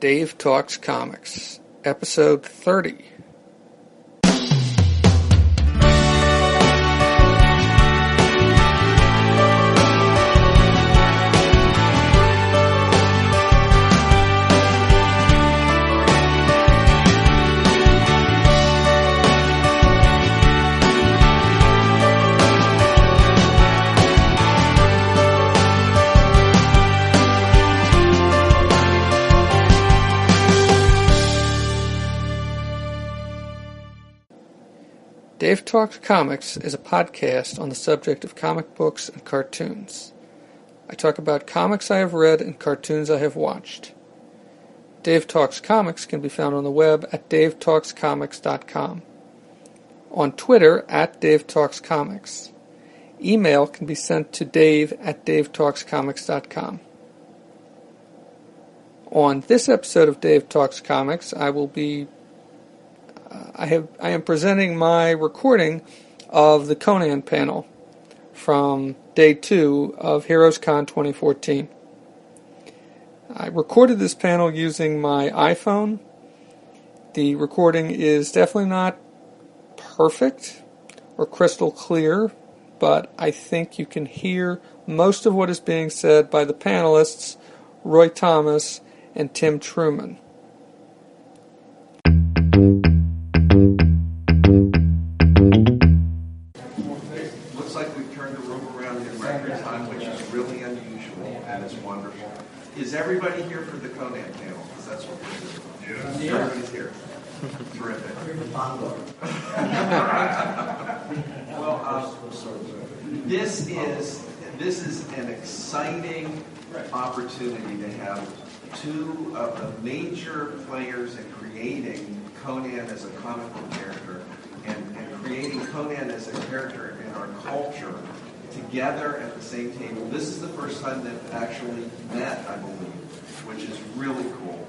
Dave Talks Comics, Episode 30. Dave Talks Comics is a podcast on the subject of comic books and cartoons. I talk about comics I have read and cartoons I have watched. Dave Talks Comics can be found on the web at davetalkscomics.com. On Twitter at Dave Talks Comics. Email can be sent to dave@davetalkscomics.com. On this episode of Dave Talks Comics, I am presenting my recording of the Conan panel from Day 2 of HeroesCon 2014. I recorded this panel using my iPhone. The recording is definitely not perfect or crystal clear, but I think you can hear most of what is being said by the panelists, Roy Thomas and Tim Truman. Is everybody here for the Conan panel? Because that's what we're doing. Yeah. Everybody's here. Terrific. Well, this is an exciting opportunity to have two of the major players in creating Conan as a comic book character and creating Conan as a character in our culture together at the same table. This is the first time they've actually met, I believe, which is really cool.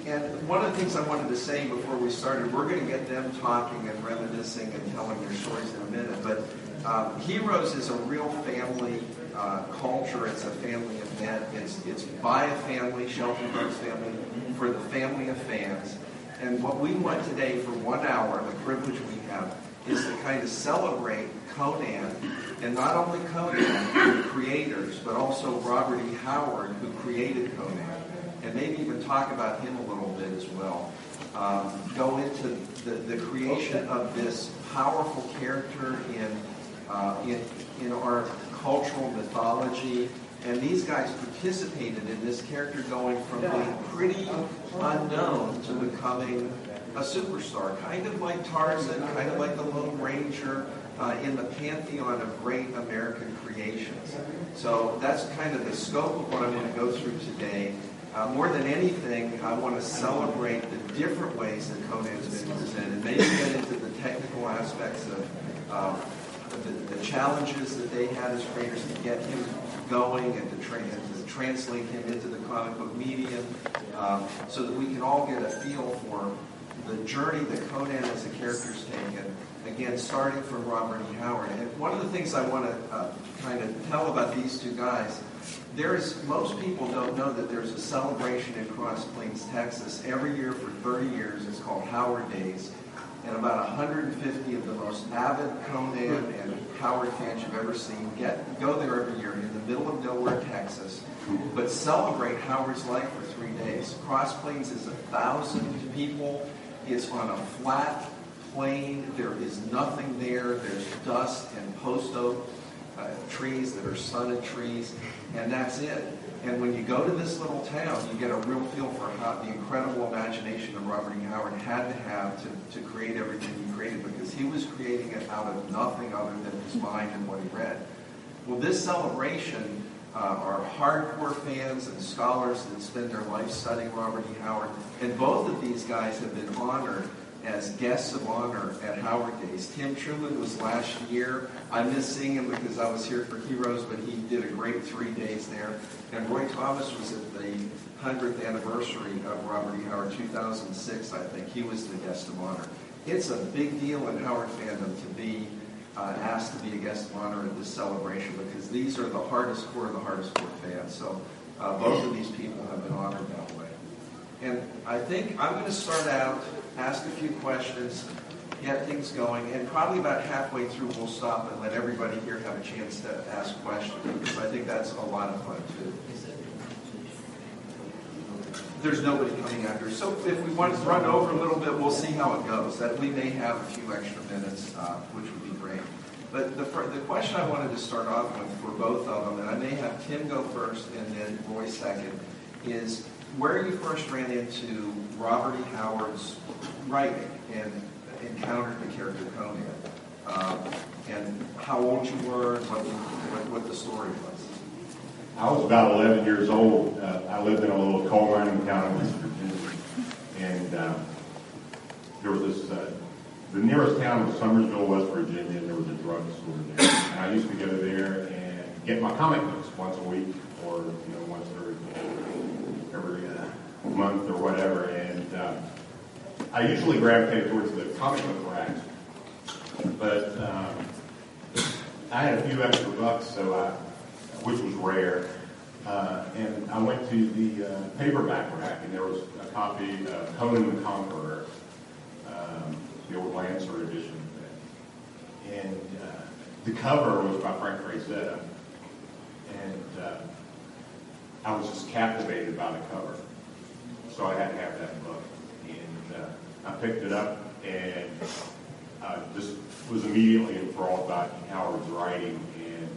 And one of the things I wanted to say before we started, we're going to get them talking and reminiscing and telling their stories in a minute, but Heroes is a real family culture. It's a family event. It's by a family, Shelton Brooks family, for the family of fans. And what we want today for 1 hour, the privilege we have, is to kind of celebrate Conan, and not only Conan, the creators, but also Robert E. Howard, who created Conan, and maybe even talk about him a little bit as well. Go into the creation of this powerful character in our cultural mythology, and these guys participated in this character going from being pretty unknown to becoming a superstar, kind of like Tarzan, kind of like the Lone Ranger, in the pantheon of great American creations. So that's kind of the scope of what I'm going to go through today. More than anything, I want to celebrate the different ways that Conan's been presented, maybe get into the technical aspects of the challenges that they had as creators to get him going and to translate him into the comic book medium, so that we can all get a feel for the journey that Conan as a character's taken, again, starting from Robert E. Howard. And one of the things I want to kind of tell about these two guys, most people don't know that there's a celebration in Cross Plains, Texas, every year for 30 years. It's called Howard Days. And about 150 of the most avid Conan and Howard fans you've ever seen go there every year in the middle of nowhere, Texas, but celebrate Howard's life for 3 days. Cross Plains is 1,000 people. It's on a flat plain. There is nothing there. There's dust and post oak trees that are stunted trees, and that's it. And when you go to this little town, you get a real feel for how the incredible imagination that Robert E. Howard had to have to create everything he created, because he was creating it out of nothing other than his mind and what he read. Well, this celebration are hardcore fans and scholars that spend their life studying Robert E. Howard, and both of these guys have been honored as guests of honor at Howard Days. Tim Truman was last year. I missed seeing him because I was here for Heroes, but he did a great 3 days there. And Roy Thomas was at the 100th anniversary of Robert E. Howard, 2006, I think. He was the guest of honor. It's a big deal in Howard fandom to be asked to be a guest of honor at this celebration, because these are the hardest core fans. So both of these people have been honored that way. And I think I'm going to start out, ask a few questions, get things going, and probably about halfway through we'll stop and let everybody here have a chance to ask questions, because I think that's a lot of fun too. There's nobody coming after. So if we want to run over a little bit, we'll see how it goes. That we may have a few extra minutes, which would be great. But the question I wanted to start off with for both of them, and I may have Tim go first and then Roy second, is where you first ran into Robert E. Howard's writing and encountered the character Conan, and how old you were, and what the story was. I was about 11 years old. I lived in a little coal mining town in West Virginia, and there was this. The nearest town was Summersville, West Virginia, and there was a drugstore there. And I used to go there and get my comic books once a week, or once every month or whatever. And I usually gravitated towards the comic book racks, but I had a few extra bucks, which was rare. And I went to the paperback rack, and there was a copy of Conan the Conqueror, the old Lancer edition of that. And the cover was by Frank Frazetta. And I was just captivated by the cover. So I had to have that book. And I picked it up, and I just was immediately enthralled by Howard's writing. And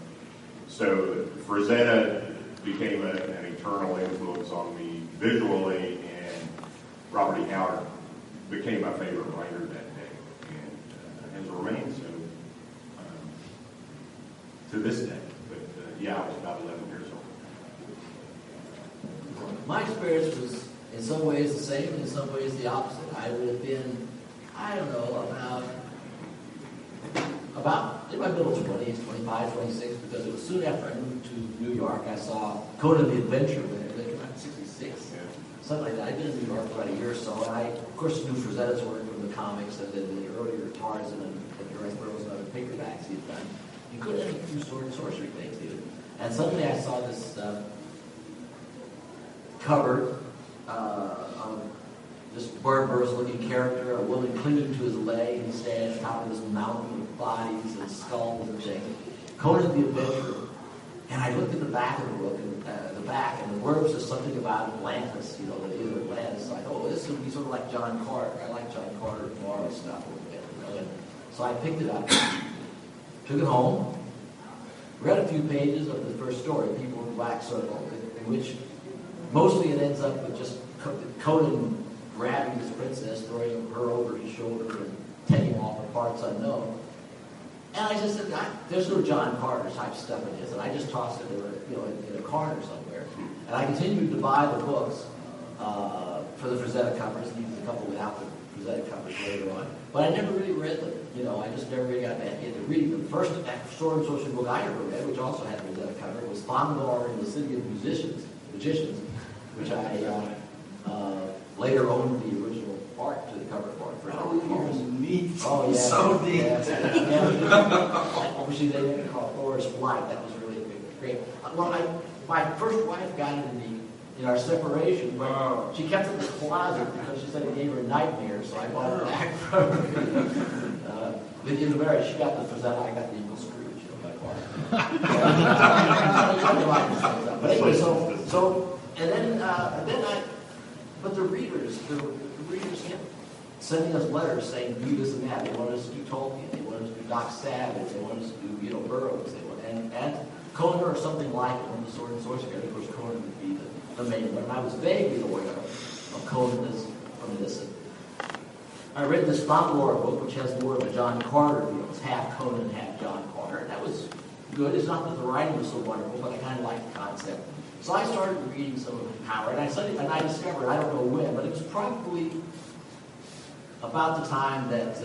so Frazetta became an eternal influence on me visually, and Robert E. Howard became my favorite writer that day, and has remained so to this day. But I was about 11 years old. My experience was in some ways the same, and in some ways the opposite. I would have been, I don't know, about in my middle 20s, 25, 26, because it was soon after I moved to New York. I saw Conan the Adventure when it came out in 66, something like that. I'd been in New York for about a year or so, and I, of course, knew Frazetta's work from the comics and then the earlier Tarzan and Joyce Burroughs and other paperbacks he had done, including a few sword and sorcery things even. And suddenly I saw this cover of this barbarous-looking character, a woman clinging to his leg, and standing on top of this mountain of bodies and skulls and things. Conan the Adventurer. And I looked at the back of the book, and the word was just something about Atlantis, the either Atlantis. So I thought, oh, this would be sort of like John Carter. I like John Carter and Morrow stuff a little bit, And so I picked it up, took it home, read a few pages of the first story, People in the Black Circle, in which mostly it ends up with just Conan grabbing his princess, throwing her over his shoulder, and taking off her parts unknown. And I just said, there's no John Carter type stuff in this, and I just tossed it in a corner somewhere. And I continued to buy the books for the Frazetta covers, and even a couple without the Frazetta covers later on. But I never really read them. I just never really got back into reading them. The first sword and sorcery book I ever read, which also had a Frazetta cover, was Thongor in the City of Magicians, which I later owned the original art to the cover for it for a couple of years. Neat. Oh, yeah. So neat. Yeah. Obviously, they didn't call it Thor's Flight. That was really great. Well, my first wife got it in our separation, but she kept it in the closet because she said it gave her nightmares, so I bought it back from her. In the marriage, she got the Frazetta, I got the Eagle Scrooge, by far. But anyway, but the readers kept sending us letters saying, do this and that. They wanted us to do Tolkien. They wanted us to do Doc Savage. They wanted us to do, Burroughs. And Conan or something like it on the sword and sorcery. Of course, Conan would be the main one. And I was vaguely aware of Conan as from this. I read this Thongor book, which has more of a John Carter feel. It's half Conan, half John Carter. And that was good. It's not that the writing was so wonderful, but I kind of liked the concept. So I started reading some of Howard, and I discovered, I don't know when, but it was probably about the time that,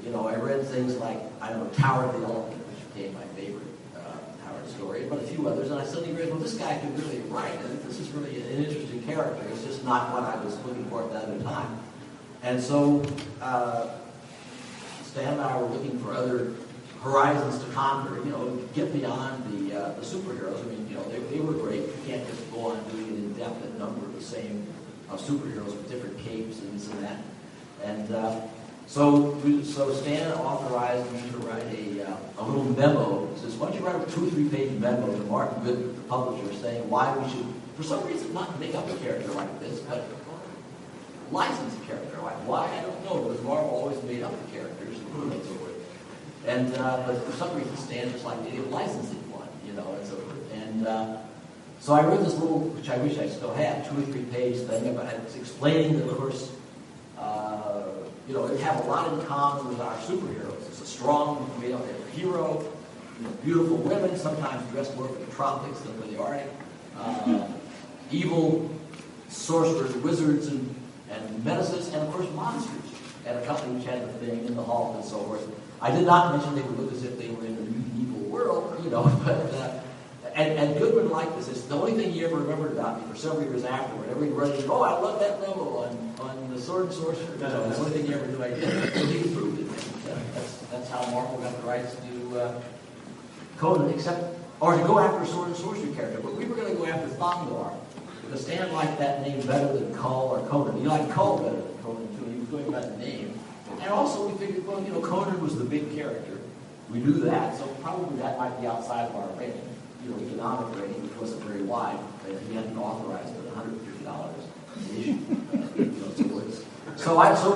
I read things like, Tower of the Elephant, which became my favorite Howard story, but a few others, and I suddenly realized, well, this guy can really write. I think this is really an interesting character. It's just not what I was looking for at that other time. And so Stan and I were looking for other horizons to conquer, get beyond the superheroes. I mean, they were great. You can't just go on doing an indefinite number of the same of superheroes with different capes and this and that. And so Stan authorized me to write a little memo. He says, why don't you write a 2 or 3 page memo to Martin Goodman, the publisher, saying why we should, for some reason, not make up a character like this, but license a character like why, I don't know, because Marvel always made up the characters and so forth. And but for some reason, Stan just liked the idea of licensing one, and so forth. And so I wrote this little, which I wish I still had, 2 or 3 page thing about it, explaining that, of course, it have a lot in common with our superheroes. It's a strong, hero, beautiful women, sometimes dressed more for the tropics than for the Arctic, evil sorcerers, wizards, and menaces, and of course monsters, and a company which had the thing in the hall and so forth. I did not mention they would look as if they were in a medieval world, but and Goodman liked this. It's the only thing he ever remembered about me for several years afterward. Every read, oh, I love that memo on the sword and sorcerer. That's the only thing he ever knew I did. So he approved it. That's how Marvel got the rights to do Conan, or to go after a sword and sorcery character. But we were going to go after Thongor, because Stan liked that name better than Kull or Conan. He liked Kull better than Conan, too. He was going by the name. And also we figured, well, Conan was the big character. We knew that, so probably that might be outside of our rating. Economic rating, which wasn't very wide, but he hadn't authorized it $150 an issue. So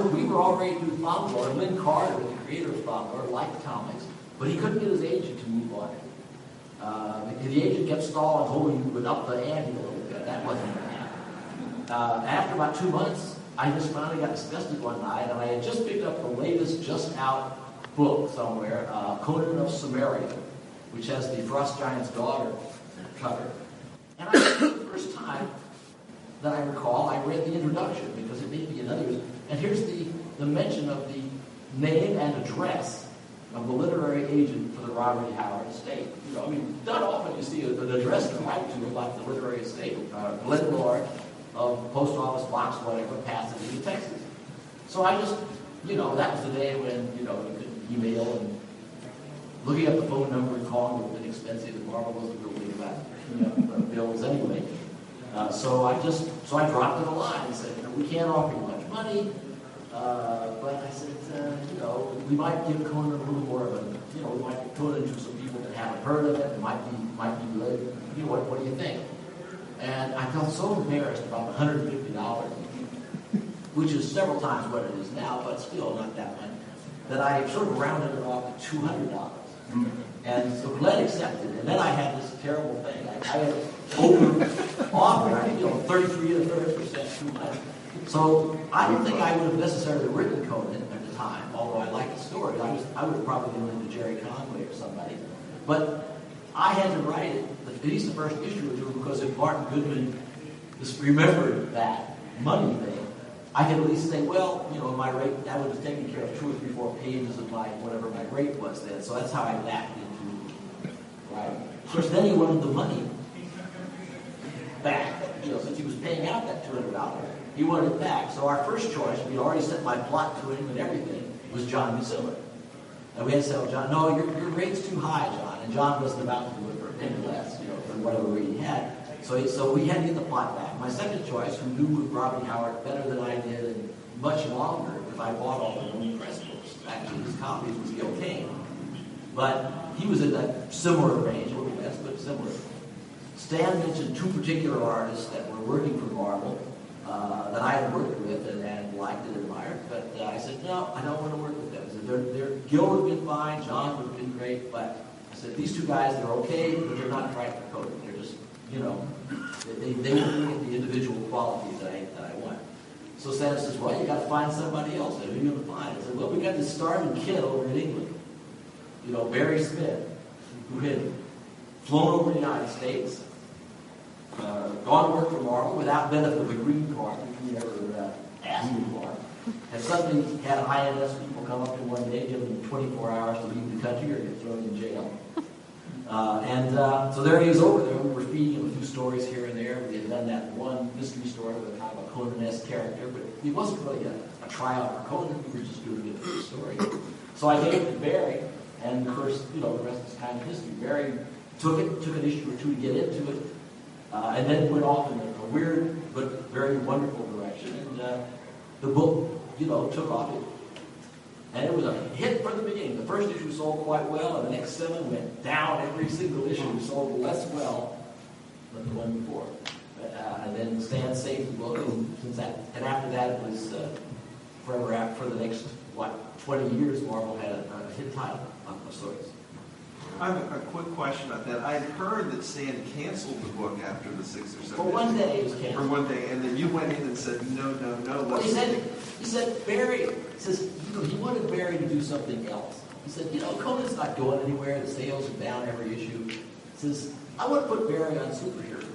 we were all ready to do Thongor, and Lynn Carter, the creator of Thongor, liked the comics, but he couldn't get his agent to move on it. The agent kept stalling, holding you up the ante a little bit. That wasn't going to happen. After about 2 months, I just finally got disgusted one night, and I had just picked up the latest, just out book somewhere, Conan of Samaria, which has the Frost Giant's daughter cover. And I, for the first time that I recall, I read the introduction because it made me another. And here's the mention of the name and address of the literary agent for the Robert E. Howard estate. Not often you see an address to write to about the literary estate. Glenn Lord of Post Office Box, whatever, Pasadena, Texas. So I just, that was the day when, you could email and looking up the phone number and calling would have been expensive, and Marvel wasn't really about bills anyway. So I dropped it a line and said, we can't offer you much money, but I said, we might give Conan a little more of a, we might give Conan to some people that haven't heard of it. It might be good. What do you think? And I felt so embarrassed about the $150, which is several times what it is now, but still not that much, that I sort of rounded it off to $200. And so Glenn accepted, and then I had this terrible thing. I had over-offered, 33 to 30% too much. So I don't think I would have necessarily written Conan at the time, although I liked the story. I would have probably been into Jerry Conway or somebody. But I had to write it, at least the first issue or two, because if Martin Goodman just remembered that money thing, I could at least say, well, my rate, that would have taken care of 2 or 3, 4 pages of whatever my rate was then. So that's how I backed into it. Right? Of course, then he wanted the money back. Since he was paying out that $200, he wanted it back. So our first choice, we'd already sent my plot to him and everything, was John Musilla. And we had to say, John, no, your rate's too high, John. And John wasn't about to do it for a penny less, for whatever rate he had. So we had to get the plot back. My second choice, who knew Robert Howard better than I did and much longer, because I bought all the own press books. Actually, his copies was Gil Kane. But he was in that similar range, a little less, but similar. Stan mentioned 2 particular artists that were working for Marvel that I had worked with and liked and admired. But I said, no, I don't want to work with them. I said, Gil would have been fine, John would have been great, but I said, these 2 guys, they're okay, but they're not right for Conan. They're just, they won't get the individual qualities that I want. So Stan says, well, you got to find somebody else. Who are you going to find? I said, well, we got this starving kid over in England, Barry Smith, who had flown over the United States, gone to work for Marvel without benefit of a green card, which we never asked him for, and suddenly had INS people come up to him one day, give him 24 hours to leave the country or get thrown in jail. So there he is over there. We were feeding him a few stories here and there. We had done that one mystery story with kind of a Conan-esque character, but it wasn't really a tryout for Conan. We were just doing it for the story. So I gave it to Barry, and of course, the rest is kind of history. Barry took an issue or 2 to get into it, and then went off in the weird but very wonderful direction. And the book, took off. And it was a hit from the beginning. The first issue sold quite well, and the next 7 went down. Every single issue sold less well than the one before. And then Stan saved the book, and after that it was forever after. For the next 20 years, Marvel had a hit title of sorts. I have a quick question about that. I had heard that Stan canceled the book after the 6 or 7 For one day it was canceled. For one day, and then you went in and said, no. Well, he said Barry says he wanted Barry to do something else. He said, Conan's not going anywhere. The sales are down every issue. He says, I want to put Barry on superheroes.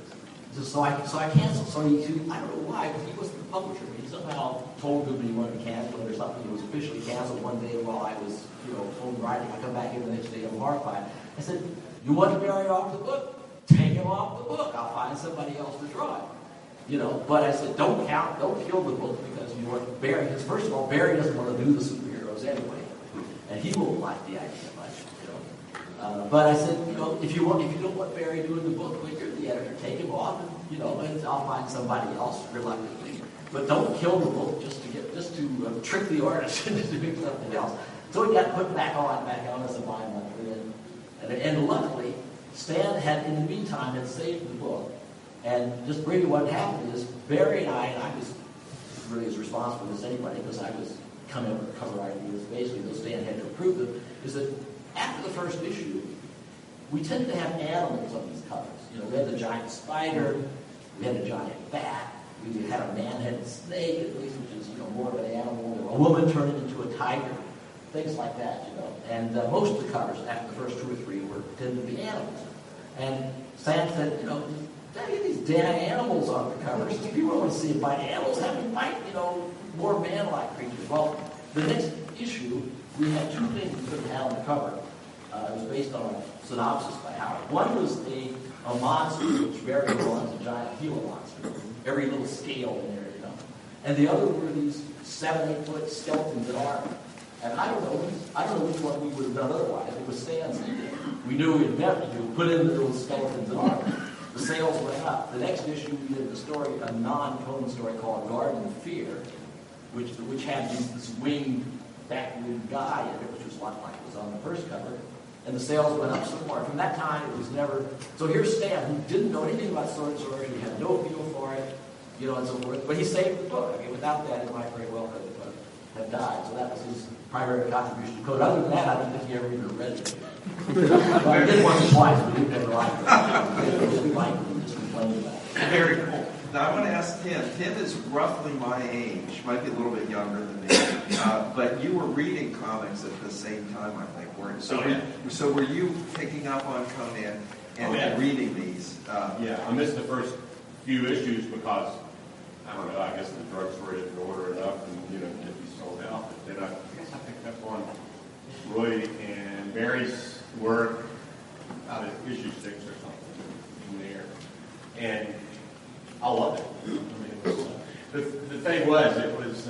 He says, so I canceled. So I don't know why, because he wasn't the publisher. He somehow told him he wanted to cancel it or something. It was officially canceled one day while I was, home writing. I come back in the next day, I'm horrified. I said, you want to Barry off the book? Take him off the book. I'll find somebody else to draw it. But I said, don't kill the book because you want Barry. Because first of all, Barry doesn't want to do the superheroes anyway, and he won't like the idea much. But I said, if you don't want Barry doing the book, well, you're the editor. Take him off, and I'll find somebody else reluctantly. But don't kill the book just to trick the artist into doing something else. So it got put back on as a bi-monthly, and luckily, Stan had, in the meantime, had saved the book. And just briefly, what happened is Barry and I was really as responsible as anybody because I was coming up with cover ideas, basically, though Stan had to approve them, is that after the first issue, we tended to have animals on these covers. We had the giant spider, we had a giant bat, we had a man-headed snake, at least, which is more of an animal, a woman turning into a tiger, things like that, And most of the covers after the first 2 or 3 tended to be animals. And Stan said, get these damn animals on the covers. People want to see fight animals having fight, more man-like creatures. Well, the next issue, we had 2 things we couldn't have on the cover. It was based on a synopsis by Howard. One was a monster, which Barry was a giant Gila monster. Every little scale in there, And the other were these 7-8 foot skeletons in armor. And I don't know which one we would have done otherwise. It was Stan's idea. We knew we'd never put in the little skeletons in armor. The sales went up. The next issue, we did a non-Conan story called Garden of Fear, which had this winged, backward guy in it, which was like was on the first cover. And the sales went up some more. From that time, it was never... So here's Stan, who didn't know anything about sword and sorcery, he had no feel for it, and so forth. But he saved the book. Without that, it might very well have died. So that was his primary contribution to Conan. Other than that, I don't think he ever even read it. I did once or twice, but he never liked it. He didn't like it. He just complained about it. Very cool. Now I want to ask Tim. Tim is roughly my age, might be a little bit younger than me, but you were reading comics at the same time, I think, weren't you? So were you picking up on Conan and reading these? Yeah, I missed the first few issues because, I don't know, I guess the drugstore didn't order enough and, get these sold out. But then I guess I picked up on Roy and Barry's work out of issue 6 or something in there. And I loved it. I mean, it was, the thing was, it was,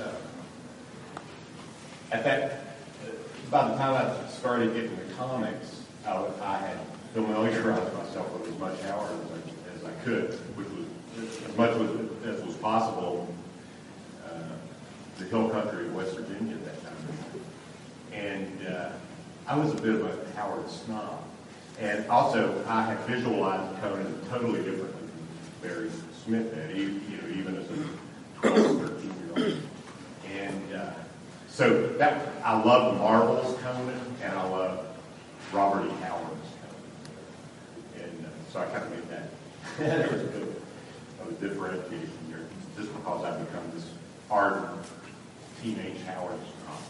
by the time I started getting the comics, I had familiarized myself with as much Howard as I could, which was as much as was possible, the hill country of West Virginia at that time. And I was a bit of a Howard snob. And also, I had visualized Conan totally differently than Barry Smith had, even as a 12, 13-year-old. And so I love the Marvel's Conan, and I love Robert E. Howard's Conan. And so I kind of made that. There was a bit of a differentiation here, just because I've become this ardent teenage Howard snob.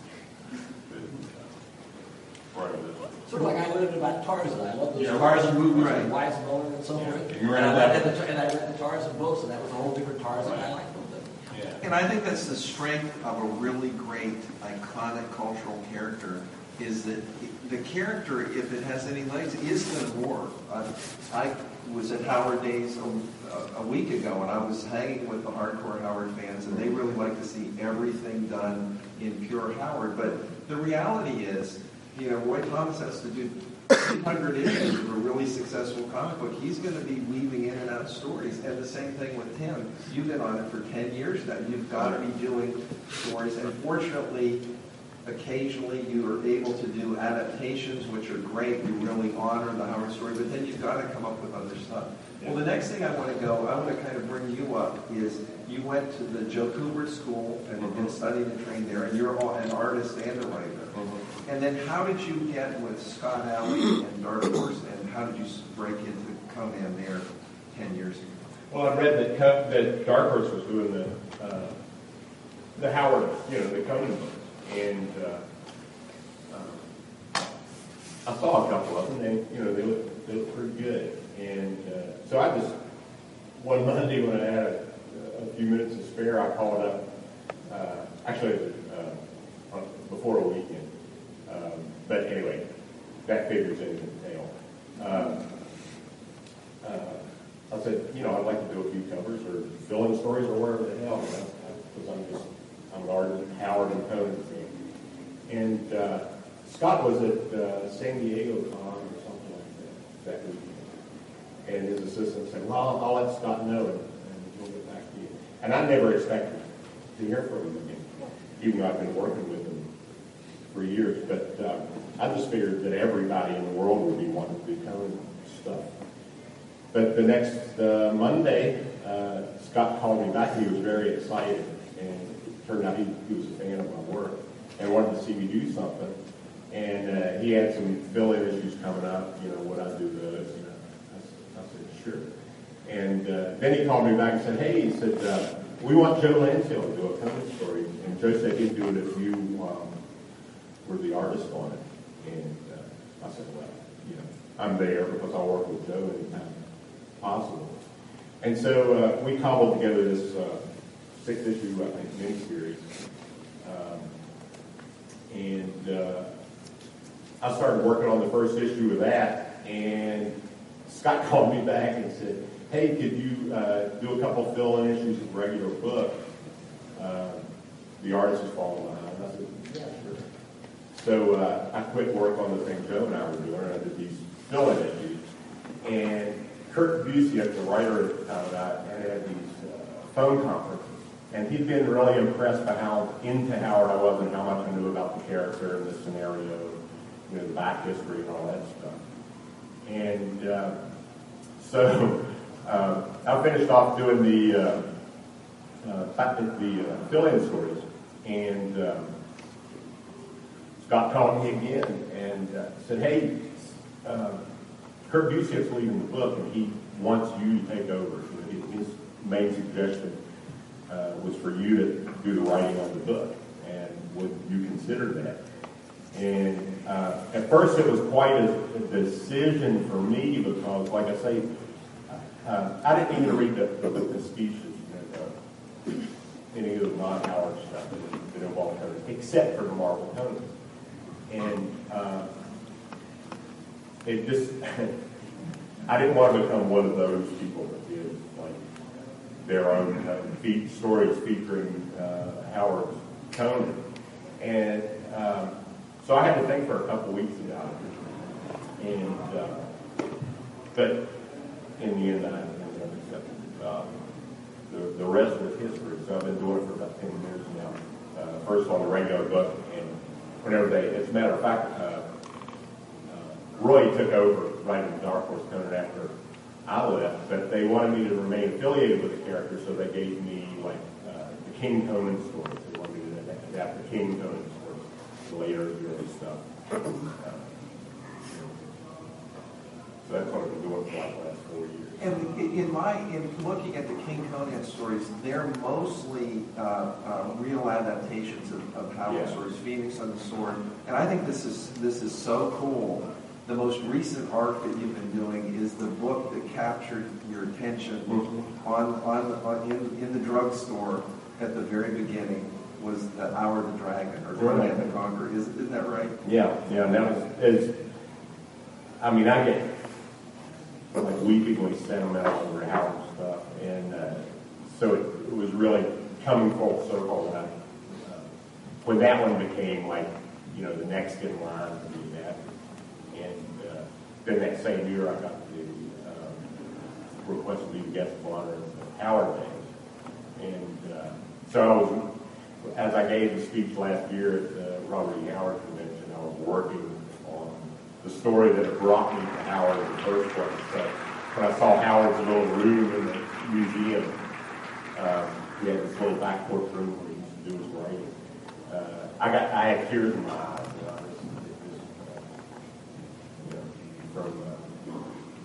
Sort of like I learned about Tarzan. I love those Tarzan movies with Weismuller and so forth. And I read the Tarzan books, and that was a whole different Tarzan. I liked them. Yeah. And I think that's the strength of a really great, iconic cultural character, is that the character, if it has any legs, is going to roar. I was at Howard Days a week ago, and I was hanging with the hardcore Howard fans, and they really like to see everything done in pure Howard. But the reality is, Roy Thomas has to do 200 issues of a really successful comic book. He's going to be weaving in and out stories, and the same thing with Tim. you've been on it for 10 years now. You've got to be doing stories. And fortunately, occasionally you are able to do adaptations, which are great. You really honor the Howard story, but then you've got to come up with other stuff. Well, the next thing I want to kind of bring you up is you went to the Joe Kubert School and studied and trained there, and you're an artist and a writer. And then how did you get with Scott Alley and Dark Horse, and how did you break into Conan there 10 years ago? Well, I read that Dark Horse was doing the Howard, the Conan books, and I saw a couple of them, and they looked pretty good. And so I just one Monday when I had a few minutes to spare, I called up. Actually, it was before a weekend. But anyway, that figures into the tale. I said, I'd like to do a few covers or fill-in stories or whatever the hell, because I'm an ardent Howard and Conan fan. And Scott was at San Diego Con or something like that weekend. And his assistant said, well, I'll let Scott know and we'll get back to you. And I never expected to hear from him again, even though I've been working with him for years. But I just figured that everybody in the world would be wanting to do Conan stuff. But the next Monday, Scott called me back and he was very excited. And it turned out he was a fan of my work and wanted to see me do something. And he had some fill-in issues coming up, would I do those? I said, sure. And then he called me back and said, hey, we want Joe Lansdale to do a Conan story. And Joe said he'd do it if you were the artist on it. And I said, well, I'm there because I'll work with Joe anytime possible. And so we cobbled together this 6-issue, I think, miniseries. And I started working on the first issue of that, and Scott called me back and said, hey, could you do a couple fill-in issues of the regular book? The artist is falling behind. I said, yeah, sure. So I quit work on the thing Joe and I were doing, and I did these fill-in issues. And Kurt Busiek, the writer at the time, had these phone conferences. And he'd been really impressed by how into Howard I was and how much I knew about the character and the scenario, the back history and all that stuff. And so I finished off doing the fill-in stories, and Scott called me again and said, hey, Kurt Busiek's leaving the book, and he wants you to take over. His main suggestion was for you to do the writing on the book, and would you consider that? And at first it was quite a decision for me because, like I say, I didn't even read the speeches, any of the non-Howard stuff that involved Conan, except for the Marvel Conan. And it just, I didn't want to become one of those people that did like their own stories featuring Howard's Conan. And so I had to think for a couple weeks about it. And but in the end, I ended up accepting the job. The rest was history. So I've been doing it for about 10 years now. First on the regular book, and whenever as a matter of fact, Roy took over writing Dark Horse Conan after I left, but they wanted me to remain affiliated with the character, so they gave me like the King Conan stories. They wanted me to adapt the King Conan stories, the later early stuff. So that's what I've been doing for like the last 4 years. And in looking at the King Conan stories, they're mostly real adaptations of Howard stories, Phoenix on the Sword, and I think this is so cool. The most recent arc that you've been doing is the book that captured your attention in the drugstore at the very beginning was the Hour of the Dragon or Conan the Conqueror. Isn't that right? Yeah. Now I get like weepingly sentimental over Howard stuff, and so it was really coming full circle when that one became like the next in line to be adapted. And then that same year, I got the request to be the guest of honor at the Howard Day. So as I gave the speech last year at the Robert E. Howard Convention, I was working on the story that brought me to Howard in the first place. So when I saw Howard's little room in the museum, he had this little back porch room where he used to do his writing. I had tears in my eyes.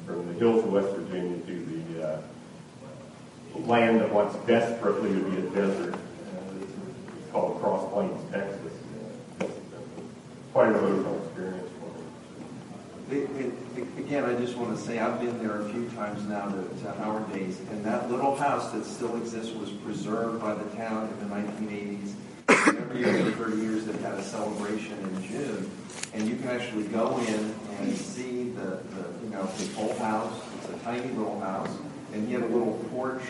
From the hills of West Virginia to the land that wants desperately to be a desert. It's called Cross Plains, Texas. It's quite an emotional experience for me. Again, I just want to say I've been there a few times now to Howard Days, and that little house that still exists was preserved by the town in the 1980s. Every year for 30 years they've had a celebration in June, and you can actually go in and see the whole house. It's a tiny little house, and he had a little porch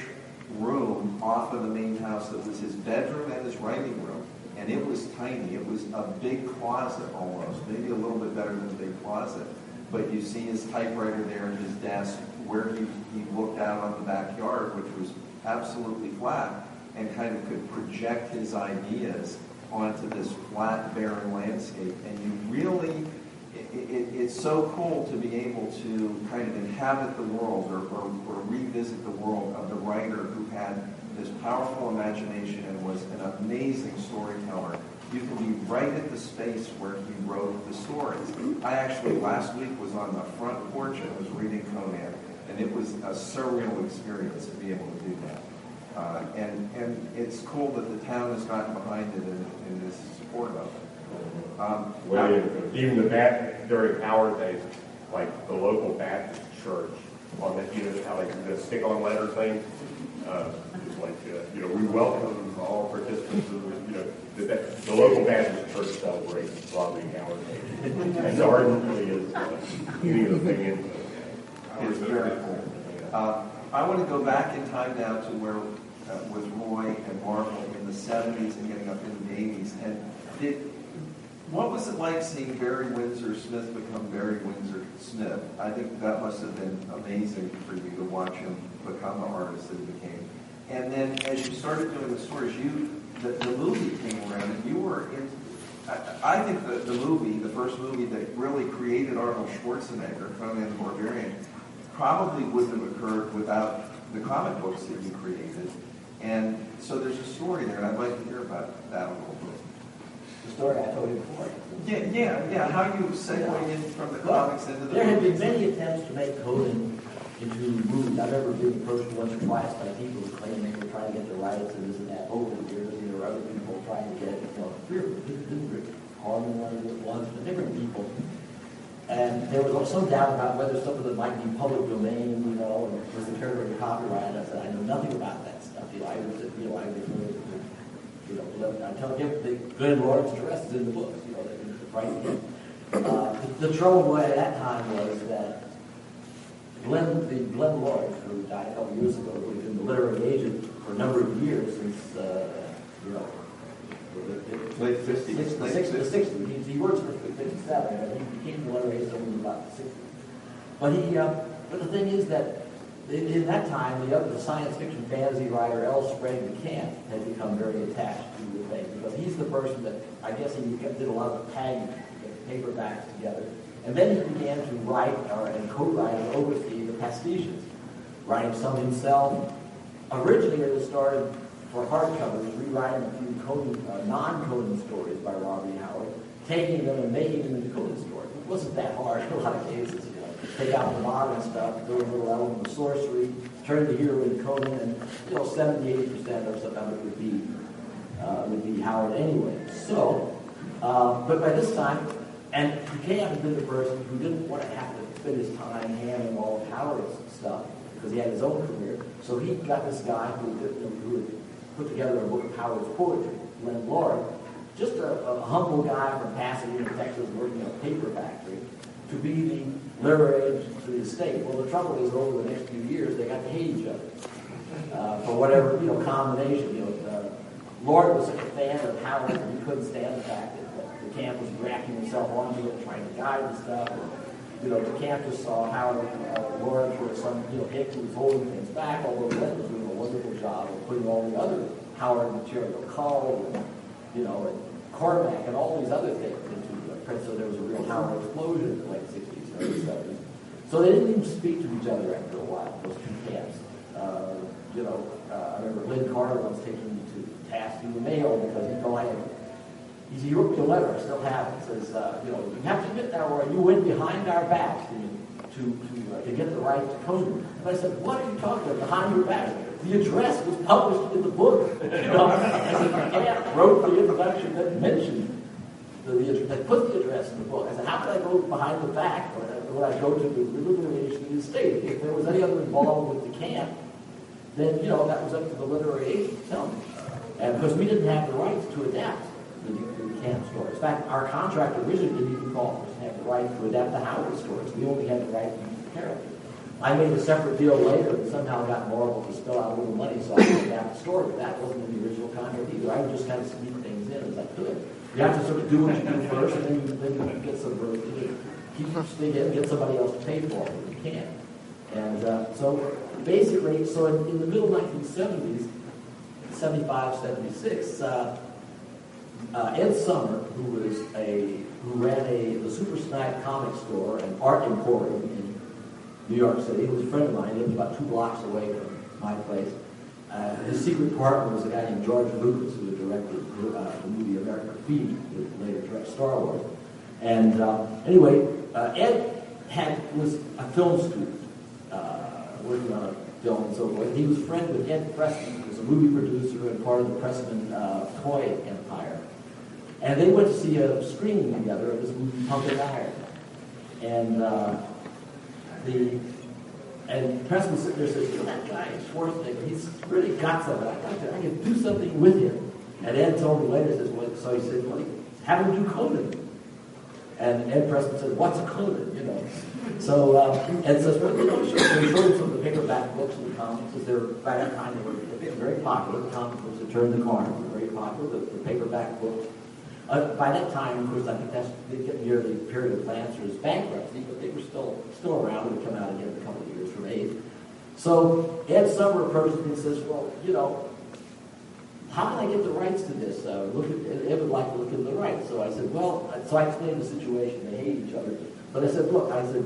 room off of the main house that was his bedroom and his writing room, and it was tiny. It was a big closet almost, maybe a little bit better than a big closet. But you see his typewriter there and his desk where he looked out on the backyard, which was absolutely flat, and kind of could project his ideas onto this flat, barren landscape. And you really, it's so cool to be able to kind of inhabit the world or revisit the world of the writer who had this powerful imagination and was an amazing storyteller. You can be right at the space where he wrote the stories. I actually last week was on the front porch and was reading Conan, and it was a surreal experience to be able to do that. And it's cool that the town has gotten behind it and is supportive of it. Well, even during Howard days, like the local Baptist church, on the how they do the stick-on letter thing, it's like we welcome all participants. The local Baptist church celebrates Robert E. Howard Day, as ardently as any of the thing in. It's very cool. I want to go back in time now to where with Roy and Marvel in the 70s and getting up into the 80s. And what was it like seeing Barry Windsor Smith become Barry Windsor Smith? I think that must have been amazing for you to watch him become the artist that he became. And then as you started doing the stories, the movie came around and you were in. I think the movie, the first movie that really created Arnold Schwarzenegger, Conan the Barbarian, probably wouldn't have occurred without the comic books that you created. And so there's a story there, and I'd like to hear about that a little bit. The story I told you before. Yeah. How you segue in from the comics into the There have been movies. many attempts to make Conan into movies. I remember being approached once or twice by people who claimed they were trying to get the rights and this and that over the years. There were other people trying to get Harmon one of the ones, but different people. And there was some doubt about whether some of them might be public domain, and was the territory copyrighted. I said, I know nothing about that stuff. I tell him that Glenn Lawrence is in the books, the trouble at that time was that Glenn Lawrence, who died a couple years ago, who had been the literary agent for a number of years since, late 50s. The 60s. He works for 57. He became the literary agent in about the 60s. But the thing is that in that time, the science fiction fantasy writer L. Sprague McCann had become very attached to the thing because he's the person that I guess he did a lot of tagging, paperbacks together, and then he began to write and co-write and oversee the pastiches, writing some himself. Originally, it was started for hardcovers, rewriting a few non-Conan stories by Robert E. Howard, taking them and making them into Conan stories. It wasn't that hard in a lot of cases. Take out the modern stuff, do a little element of sorcery, turn the hero into Conan, and 70-80% or something of it would be Howard anyway. So, but by this time, and McCann had been the person who didn't want to have to spend his time handling all of Howard's stuff because he had his own career. So he got this guy who had put together a book of Howard's poetry, Glenn Lawrence, just a humble guy from Pasadena, Texas, working in a paper factory, to be the literary agent to the estate. Well, the trouble is, over the next few years, they got to hate each other for whatever combination. Lord was such a fan of Howard that he couldn't stand the fact that the camp was grafting himself onto it, trying to guide the stuff. The camp just saw Howard Lawrence for some hick who was holding things back, although Glenn was doing a wonderful job of putting all the other high-powered material cull, and Cormac and all these other things into print. So there was a real power explosion in the late 60s, early 70s. So they didn't even speak to each other after a while, those two camps. I remember Lynn Carter once taking me to task in the mail because he wrote me a letter, I still have it. It says, you have to admit now, Roy, you went behind our backs to get the right to Conan. And I said, what are you talking about, behind your back? The address was published in the book. I said, Camp wrote the introduction that mentioned they put the address in the book. I said, how could I go behind the back when I go to the literary agent in the state? If there was any other involved with the camp, then, that was up to the literary agent to tell me. And because we didn't have the rights to adapt the camp stories. In fact, our contract originally didn't even call us to have the right to adapt the Howard stories. We only had the right to use the character. I made a separate deal later and somehow got Marvel to spill out a little money so I could adapt the story, but that wasn't in the original contract either. I would just kind of sneak things in as I could. You have to sort of do what you do first, and then you get some keep sticking, get somebody else to pay for it if you can. And so basically, in the middle 1970s, 75, 76, Ed Summer, who ran the Super Snipe comic store and art emporium in New York City, who was a friend of mine, he lived about 2 blocks away from my place. His secret partner was a guy named George Lucas, who had directed the movie American Feed, who later directed Star Wars. And anyway, Ed was a film student, working on a film and so forth. He was a friend with Ed Pressman, who was a movie producer and part of the Pressman toy empire. And they went to see a screening together of this movie, Pumping Iron. And Pressman sitting there says, that guy, Schwarzenegger, he's really got something. I can do something with him. And Ed told me later, so he said, have him do Conan. And Ed Pressman said, what's a Conan, So Ed says, well, sure. So he showed him some of the paperback books and the comics, because they were, by that time, they were very popular. The comic books had turned the corner, they were very popular, the paperback books. By that time, of course, I think they get near the period of Lancer's bankruptcy, but they were still around. They would come out again in a couple of years from age. So Ed Summer approaches me and says, well, how can I get the rights to this? Ed would like to look into the rights. So I said, so I explained the situation. They hate each other. But I said,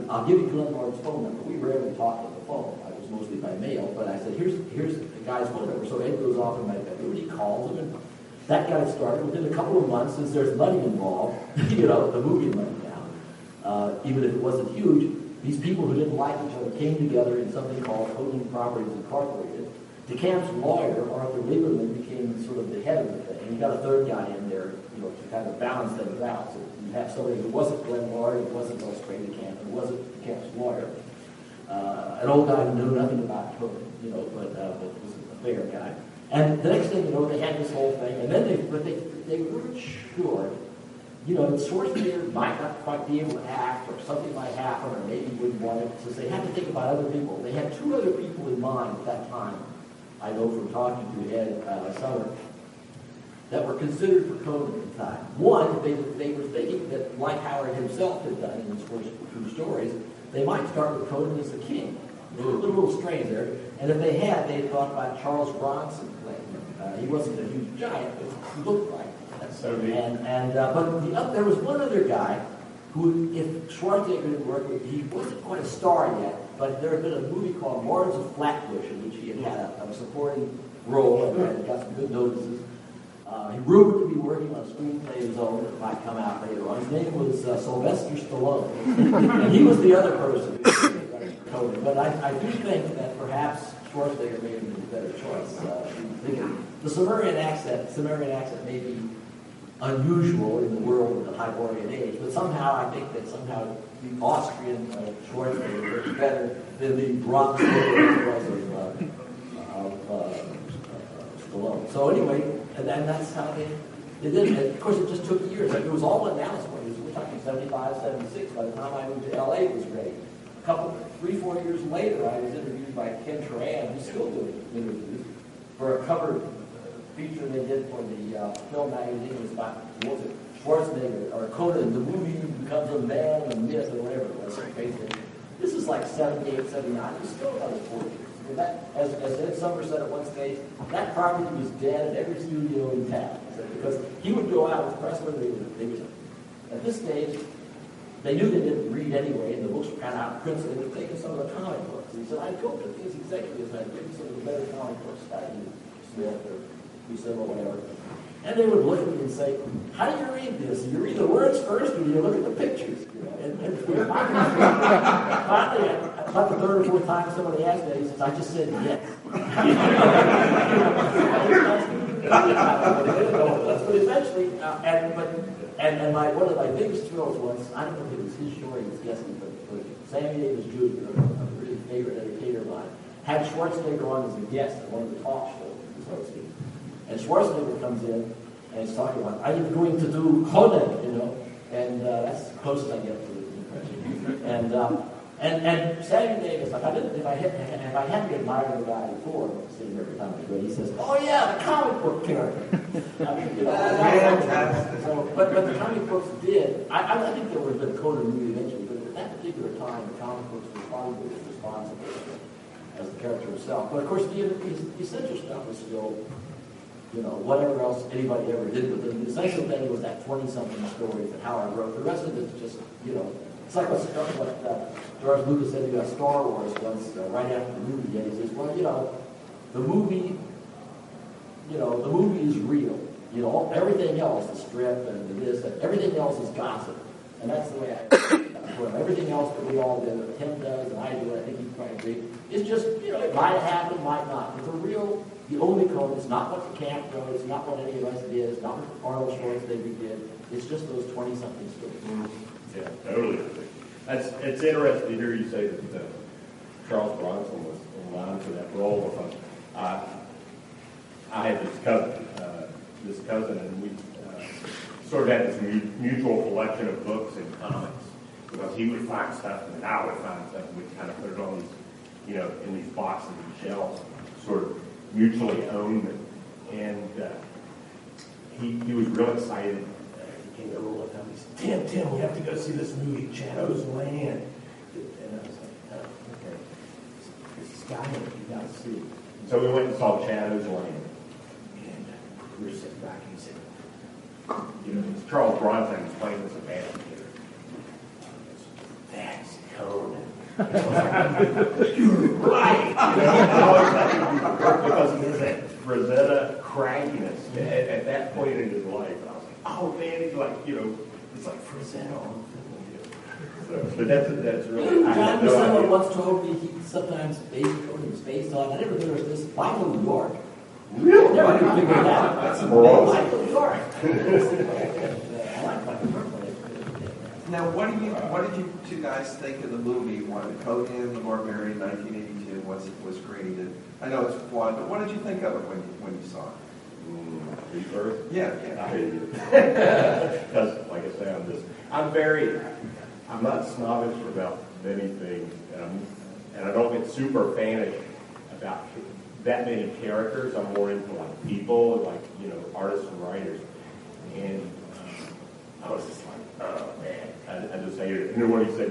I'll give you Glenn Lord's phone number. We rarely talked on the phone. I was mostly by mail. But I said, here's the guy's phone number. So Ed goes off in my bedroom and he calls him. And that got it started. Within a couple of months, since there's money involved, the movie money now, even if it wasn't huge, these people who didn't like each other came together in something called Conan Properties Incorporated. DeCamp's lawyer, Arthur Lieberman, became sort of the head of the thing. And he got a third guy in there, to kind of balance things out. So you have somebody who wasn't Glenn Lord, who wasn't Bill Spray DeCamp, who wasn't DeCamp's lawyer. An old guy who knew nothing about Conan, but was a fair guy. And the next thing you know, they had this whole thing, and then they weren't sure. Schwarzenegger might not quite be able to act, or something might happen, or maybe he wouldn't want it. So they had to think about other people. They had 2 other people in mind at that time, I know from talking to Ed Summer, that were considered for Conan at the time. One, they were thinking that, like Howard himself had done in his first 2 stories, they might start with Conan as the king. They were a little strange there. And if they had thought about Charles Bronson playing him. He wasn't a huge giant, but he looked like him. So neat. But there was one other guy who, if Schwarzenegger didn't work with, he wasn't quite a star yet, but there had been a movie called Lawrence of Flatbush in which he had a supporting role and got some good notices. He rumored to be working on a screenplay of his own that might come out later on. His name was Sylvester Stallone. And he was the other person who was Conan. But I do think that perhaps Schwarzenegger may have been a better choice. The Sumerian accent may be unusual in the world of the Hyborian age, but somehow I think that the Austrian Schwarzenegger was better than the Bronx was of Stallone. So anyway, and that's how they did it. And of course, it just took years. It was all announced when we're talking 75, 76. By the time I moved to LA, it was ready. 3-4 years later, I was interviewed by Ken Turan, who's still doing interviews, for a cover feature they did for the film magazine. It was about, Schwarzenegger, or Conan, the movie becomes a man, a myth, or whatever it was. Basically. This is like 78, 79. It was still another 4 years. And that, as Ed Summers said at one stage, that property was dead at every studio in town. He said, because he would go out with Pressman, they was at this stage, they knew they didn't read anyway, and the books were kind of out of print, so they were taking some of the comic books. And he said, I'd go to these executives, and I'd give them some of the better comic books, Smith or Lucille or whatever. And they would look at me and say, how do you read this? You read the words first, or do you look at the pictures? And finally, about the third or fourth time somebody asked me, he says, I just said yes. But eventually, one of my biggest thrills was, I don't know if it was his show or he was guessing, but Sammy Davis Jr., a really favorite entertainer of mine, had Schwarzenegger on as a guest at one of the talk shows he was hosting. And Schwarzenegger comes in and he's talking about, are you going to do Conan, And that's the closest I get to the impression. And Sammy Davis, if I hadn't admired the guy before, sitting every time I go, he says, "Oh yeah, the comic book character." But the comic books did. I think there would have been Conan movie eventually, but at that particular time, the comic books were probably as responsible as the character himself. But of course, the essential stuff was still, whatever else anybody ever did with it. The essential thing was that 20-something stories and how I wrote. The rest of it's just, it's like what George Lucas said about Star Wars once, right after the movie. And he says, well, the movie is real. Everything else, the strip and this, everything else is gossip. And that's the way I put it. Everything else that we all do, that Tim does and I do, I think you probably agree, it's just, it might happen, might not. But the real, the only code is not what the camp wrote, it's not what any of us did, it's not what Arnold Schwarzenegger did, it's just those 20-something stories. Yeah, totally. It's interesting to hear you say that Charles Bronson was in line for that role. I had this cousin, and we sort of had this mutual collection of books and comics, because he would find stuff and I would find stuff, and we'd kind of put it on these, in these boxes and shelves, sort of mutually owned them. And he was real excited. He came over one time. He said, Tim, we have to go see this movie, Shadow's Land. And I was like, okay. This guy you got to see. So we went and saw Shadow's Land. And we were sitting back, and he said, it's Charles Bronson was playing this ambassador. That's Conan. You're right. Because he has that Rosetta crankiness at that point in his life. And I was like, oh man, he's like, it's like Frazetta on film. But that's really. John Buscema once told me he sometimes Conan's based on. I never knew there was this Michael York. Really? Never figured that out. That's Michael York. I like Michael York. Now, what did you two guys think of the movie? Conan the Barbarian, 1982, once it was created? I know it's flawed, but what did you think of it when you saw it? Me first? Yeah. I hated it. Because, like I say, I'm not snobbish about many things, and I don't get super fanish about that many characters. I'm more into like people, like artists and writers, and I was just like, oh man, I just hated it. And then when he said,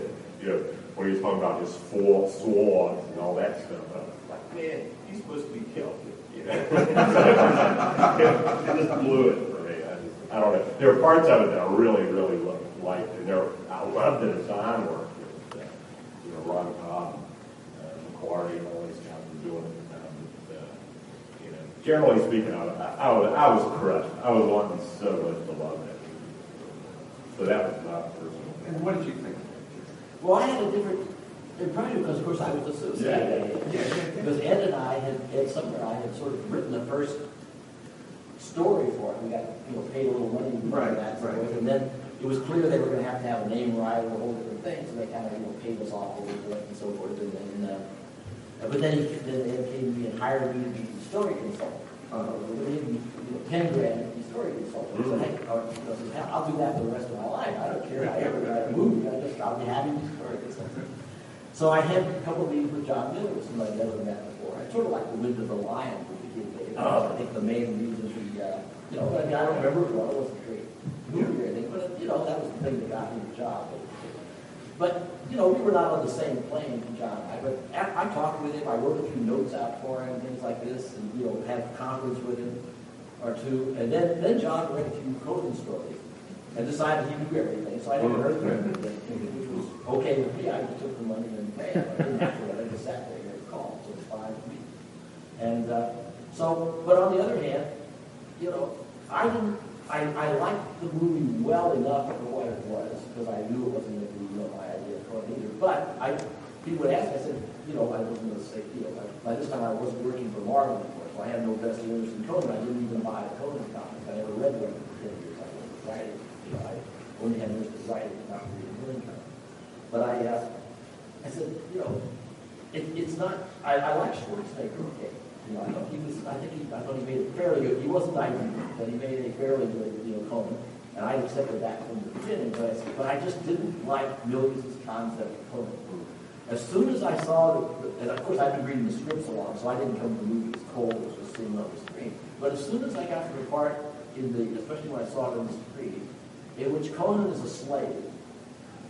when he was talking about his four swords and all that stuff, I was like, man, he's supposed to be killed. It just blew it for me. I don't know. There were parts of it that I really, really liked, and I loved the design work with Ron Cobb, Macquarie, and all these guys were doing it. Generally speaking, I was crushed. I was wanting so much to love it. So that was my personal. And what did you think? Well, I had a different impression because, of course, I was associated. Because Ed Sumner and I had sort of written the first story for it. We got paid a little money for that, and then it was clear they were going to have a name right and a whole different thing. So they kind of paid us off a little bit and so forth. But then Ed came to me and hired me to be the story consultant. They gave me $10,000 to be story consultant. So hey, I'll do that for the rest of my life. I don't care how I ever write a movie. I'll be happy to be story consultant. So I had a couple of meetings with John Miller, whom I'd never met before. I sort of like the Wind of the Lion with the kid. I think the main reasons I don't remember it well. It wasn't a great movie or anything, but that was the thing that got me the job. But we were not on the same plane, John and I, but I talked with him, I wrote a few notes out for him, things like this, and, had a conference with him or two, and then John read a few Conan stories and decided he knew everything, so I never heard from him again, which was okay with me. I just took the money and paid. I didn't have to, I just sat there and called, so it's fine with me. And but on the other hand, I liked the movie well enough for what it was, because I knew it wasn't going to be my idea of Conan either. But people would ask, I said, I wasn't going to say, by this time I wasn't working for Marvel anymore, so I had no vested interest in Conan. I didn't even buy a Conan comic. I never read one for 10 years. I wasn't writing. I only had interest in writing, not reading Conan comics. But I said, it's not. I like Schwarzenegger. Okay. I thought he made it fairly good. He wasn't ideal, but he made a fairly good, Conan. And I accepted that from the beginning, but I just didn't like Milius' concept of Conan. As soon as I saw, and of course I've been reading the scripts along, so I didn't come to the movie as cold as just seeing it on the screen. But as soon as I got to the part especially when I saw it on the screen, in which Conan is a slave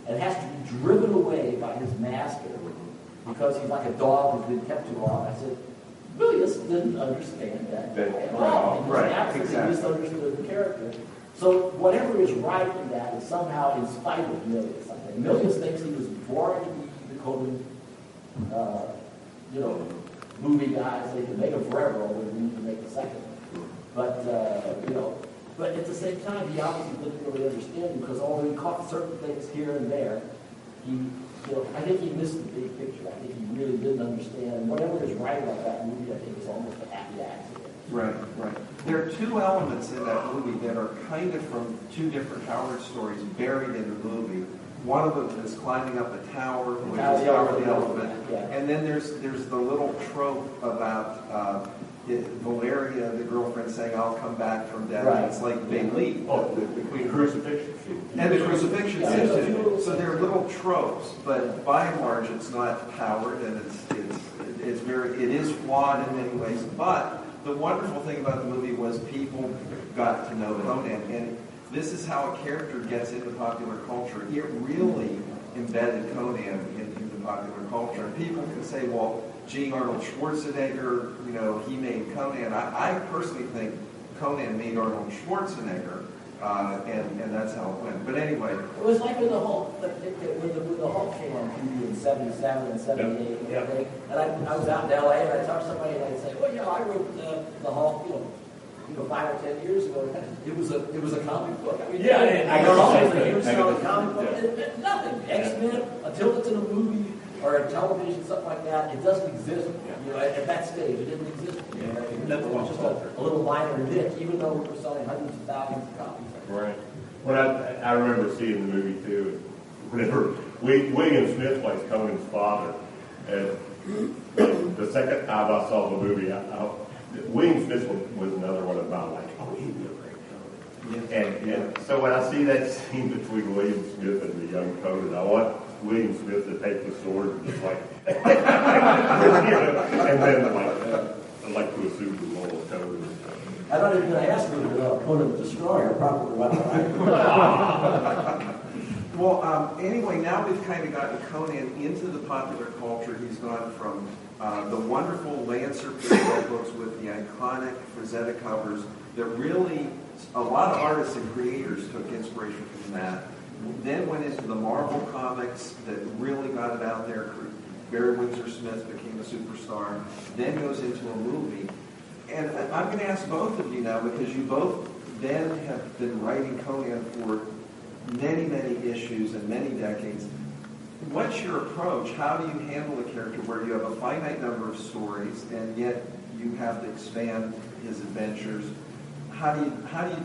and has to be driven away by his master because he's like a dog who's been kept too long, I said, Milius didn't understand that at all. He absolutely misunderstood the character. So whatever is right in that is somehow in spite of Milius. I think Milius thinks he was born to be the Conan, movie guy, so they can make him forever, although we need to make the second one. But at the same time, he obviously didn't really understand him, because although he caught certain things here and there, I think he missed the big picture. I think he really didn't understand. Whatever is right about that movie, I think is almost a happy accident. Right. There are two elements in that movie that are kind of from two different Howard stories buried in the movie. One of them is climbing up a tower, which is Howard the Elephant. Yeah. And then there's the little trope about Valeria, the girlfriend, saying, "I'll come back from death." Right. And it's like they leave. Oh, the Queen Crucifixion scene. And the crucifixion scene too. So they're little tropes, but by and large, it's not Howard, and it is flawed in many ways. But the wonderful thing about the movie was people got to know Conan, and this is how a character gets into popular culture. It really embedded Conan into popular culture. And people can say, well, gee, Arnold Schwarzenegger, he made Conan. I personally think Conan made Arnold Schwarzenegger, and that's how it went. But anyway. It was like with the Hulk, when the Hulk came on TV in 77 and 78. Yep. And I was out in L.A. and I talked to somebody and I'd say, well, I wrote the Hulk, 5 or 10 years ago. It was a comic book. I mean, I don't know. He was selling a comic book. It meant nothing. X-Men, until it's in a movie or a television, something like that, it doesn't exist. At that stage, it didn't exist. It was just a little minor niche, even though we were selling hundreds of thousands of copies. Right. Well, I remember seeing the movie too. Whenever William Smith plays Conan's father, and the second time I saw the movie, William Smith was another one about like, he'd be a great Conan. And so when I see that scene between William Smith and the young Conan, I want William Smith to take the sword and just like, and then like to assume the role of Conan. I thought he was going to ask me about Conan the Destroyer, probably what I Well, anyway, now we've kind of gotten Conan into the popular culture. He's gone from the wonderful Lancer Pizzette books with the iconic Frazetta covers that really, a lot of artists and creators took inspiration from that. Then went into the Marvel comics that really got it out there. Barry Windsor Smith became a superstar. Then goes into a movie. And I'm going to ask both of you now, because you both then have been writing Conan for many, many issues and many decades. What's your approach? How do you handle a character where you have a finite number of stories and yet you have to expand his adventures? How do you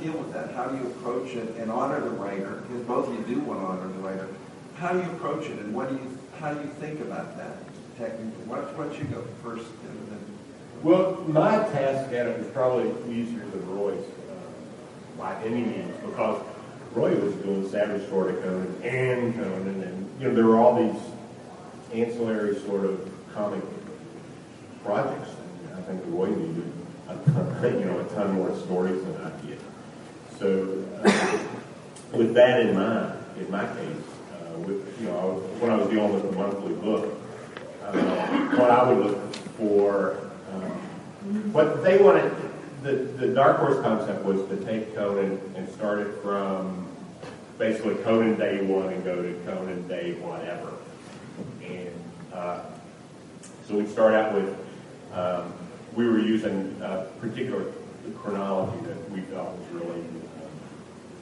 deal with that? How do you approach it and honor the writer? Because both of you do want to honor the writer. How do you approach it, and how do you think about that technically? Why don't you go first? Well, my task at it was probably easier than Roy's by any means, because Roy was doing Savage Sword of Conan and Conan, and there were all these ancillary sort of comic projects. And I think Roy needed a ton more stories than I did. So with that in mind, in my case, When I was dealing with the monthly book, what I would look for, what they wanted, the Dark Horse concept was to take Conan and start it from basically Conan Day 1 and go to Conan Day whatever. And so we'd start out with, we were using a particular chronology that we felt was really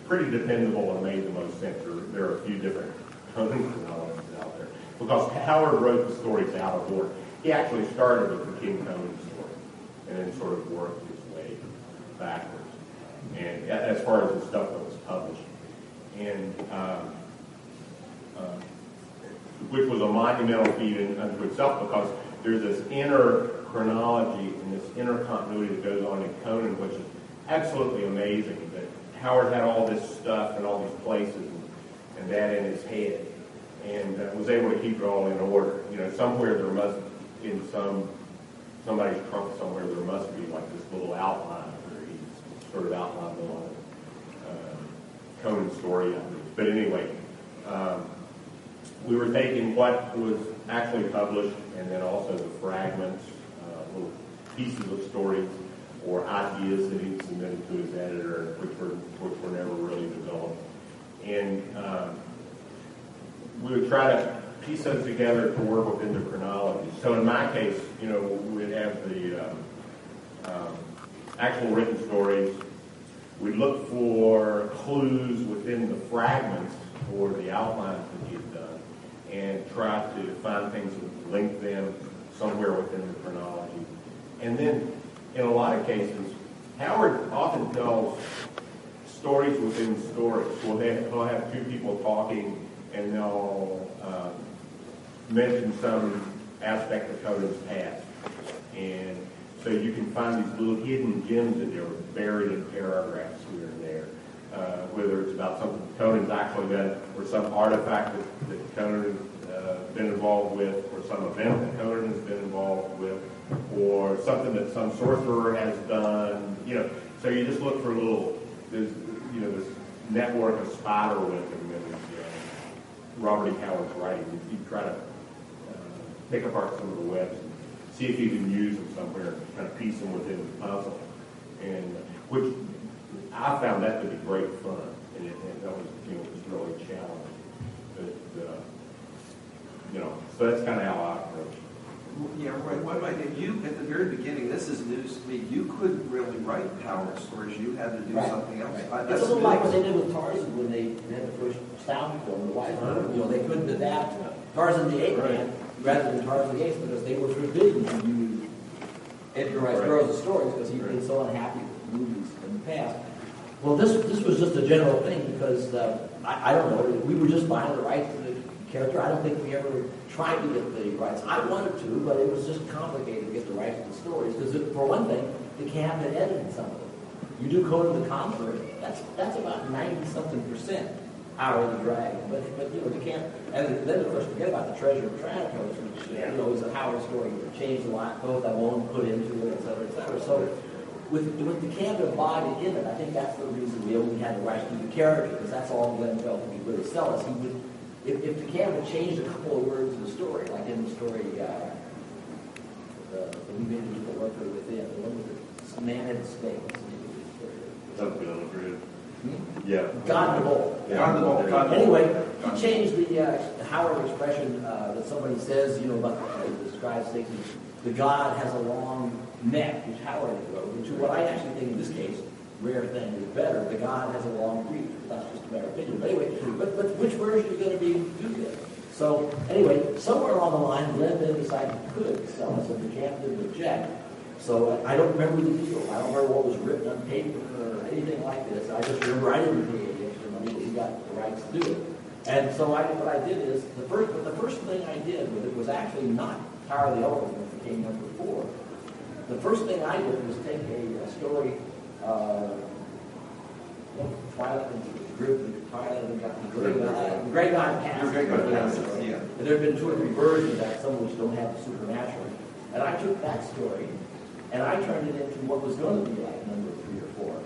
pretty dependable and made the most sense. There are a few different Conan chronologies out there. Because Howard wrote the stories out of order. He actually started with the King Conan story and then sort of worked his way backwards. And as far as the stuff that was published. And which was a monumental feat unto itself, because there's this inner chronology and this inner continuity that goes on in Conan, which is absolutely amazing. That Howard had all this stuff and all these places and that in his head, and was able to keep it all in order. Somewhere there must, in somebody's trunk somewhere, there must be like this little outline where he sort of outlined a lot of Conan story. But anyway, we were taking what was actually published and then also the fragments, little pieces of stories or ideas that he submitted to his editor, which were never really developed. And we would try to piece those together to work within the chronology. So in my case, we'd have the actual written stories. We'd look for clues within the fragments or the outlines that he'd done and try to find things that link them somewhere within the chronology. And then, in a lot of cases, Howard often tells stories within stories. He'll have two people talking and they'll mention some aspect of Conan's past. And so you can find these little hidden gems that are buried in paragraphs here and there, whether it's about something Conan's actually done or some artifact that Conan has been involved with, or some event that Conan has been involved with, or something that some sorcerer has done. So you just look for this network of spider web in Robert E. Howard's writing. You try to pick apart some of the webs and see if you can use them somewhere, kind of piece them within the puzzle, and which I found that to be great fun, and that was was really challenging. But so that's kind of how I approach it. Yeah, right. What about you? At the very beginning, this is news to me. You couldn't really write Howard stories. You had to do something else. Right. It's a little like what they did with Tarzan when they had the first sound film, the Wise Man. They couldn't adapt Tarzan the Ape Man rather than Tarzan the Ape because they were forbidden to use Edgar Rice Burroughs' stories because he'd been so unhappy with movies in the past. Well, this was just a general thing because I don't know. We were just buying the rights to the character. I don't think we ever tried to get the rights. I wanted to, but it was just complicated to get the rights to the stories because, for one thing, the camp had edited some of them. You do Conan the Conqueror, that's about 90-something% hourly drag. But the camp, and then of course forget about the Treasure of Thanatos, which is a Howard story that changed a lot, both I won't put into it, et cetera, et cetera. So with the camp embodied in it, I think that's the reason we only had the rights to the character because that's all Glenn felt he could really sell us. He would. If the camp had changed a couple of words in the story, like in the story, the Invisible Worker Within, the one with the man had snake. Yeah. God in the Bowl. Yeah. Anyway, he changed the Howard expression that somebody says, about describes things. The God has a long neck, which Howard wrote, which what I actually think in this case, rare thing is better. The God has a long reach. That's just a matter of opinion. But anyway, but which version is going to be do this? So anyway, somewhere along the line, Glenn then decided he could sell us, and the camp didn't object. So I don't remember the deal. I don't remember what was written on paper or anything like this. I just remember I didn't pay any extra money, but we got the rights to do it. And so what I did is the first thing I did with it was actually not Tower of the Elephant, which became number 4. The first thing I did was take a story. Twilight and the group, the Twilight and the Great God Past. Yeah. And there have been 2 or 3 versions of that, some of which don't have the supernatural. And I took that story and I turned it into what was going to be like number 3 or 4.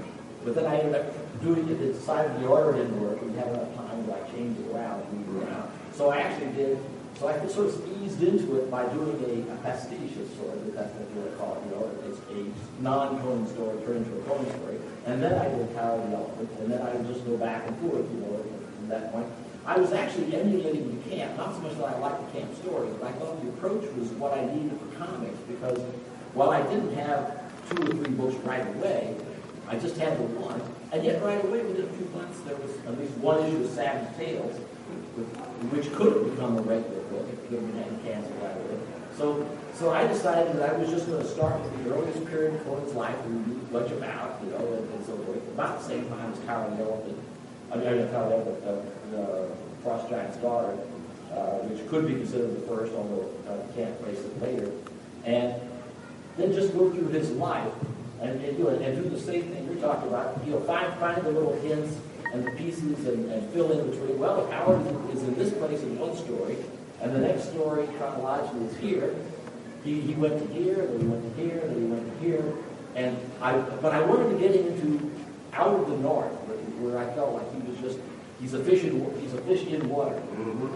But then I ended up doing it, decided the order didn't work, we didn't have enough time, ones I changed around, moved around. So I actually did. So I sort of eased into it by doing a pastiche of sorts, if that's what you want to call it. You know, it's a non-Conan story turned into a Conan story. And then I did Power of the Elephant, and then I would just go back and forth, you know, from that point. I was actually emulating the camp, not so much that I liked the camp story, but I thought the approach was what I needed for comics, because while I didn't have 2 or 3 books right away, I just had the one, and yet right away within a few months there was at least one issue of Savage Tales, which could have become a regular book if it could have been canceled right away. So I decided that I was just going to start with the earliest period of Conan's life we knew much about, you know, and so forth, about the same time as Tower of the Elephant. The Frost Giant's Daughter, which could be considered the first, although I can't place it later, and then just go through his life and do the same thing you're talking about. You know, find the little hints and the pieces and fill in between. Well, if Howard is in this place in one story, and the next story chronologically is here, he went to here, then he went to here, then he went to here, but I wanted to get him into out of the north, where I felt like he's a fish in water,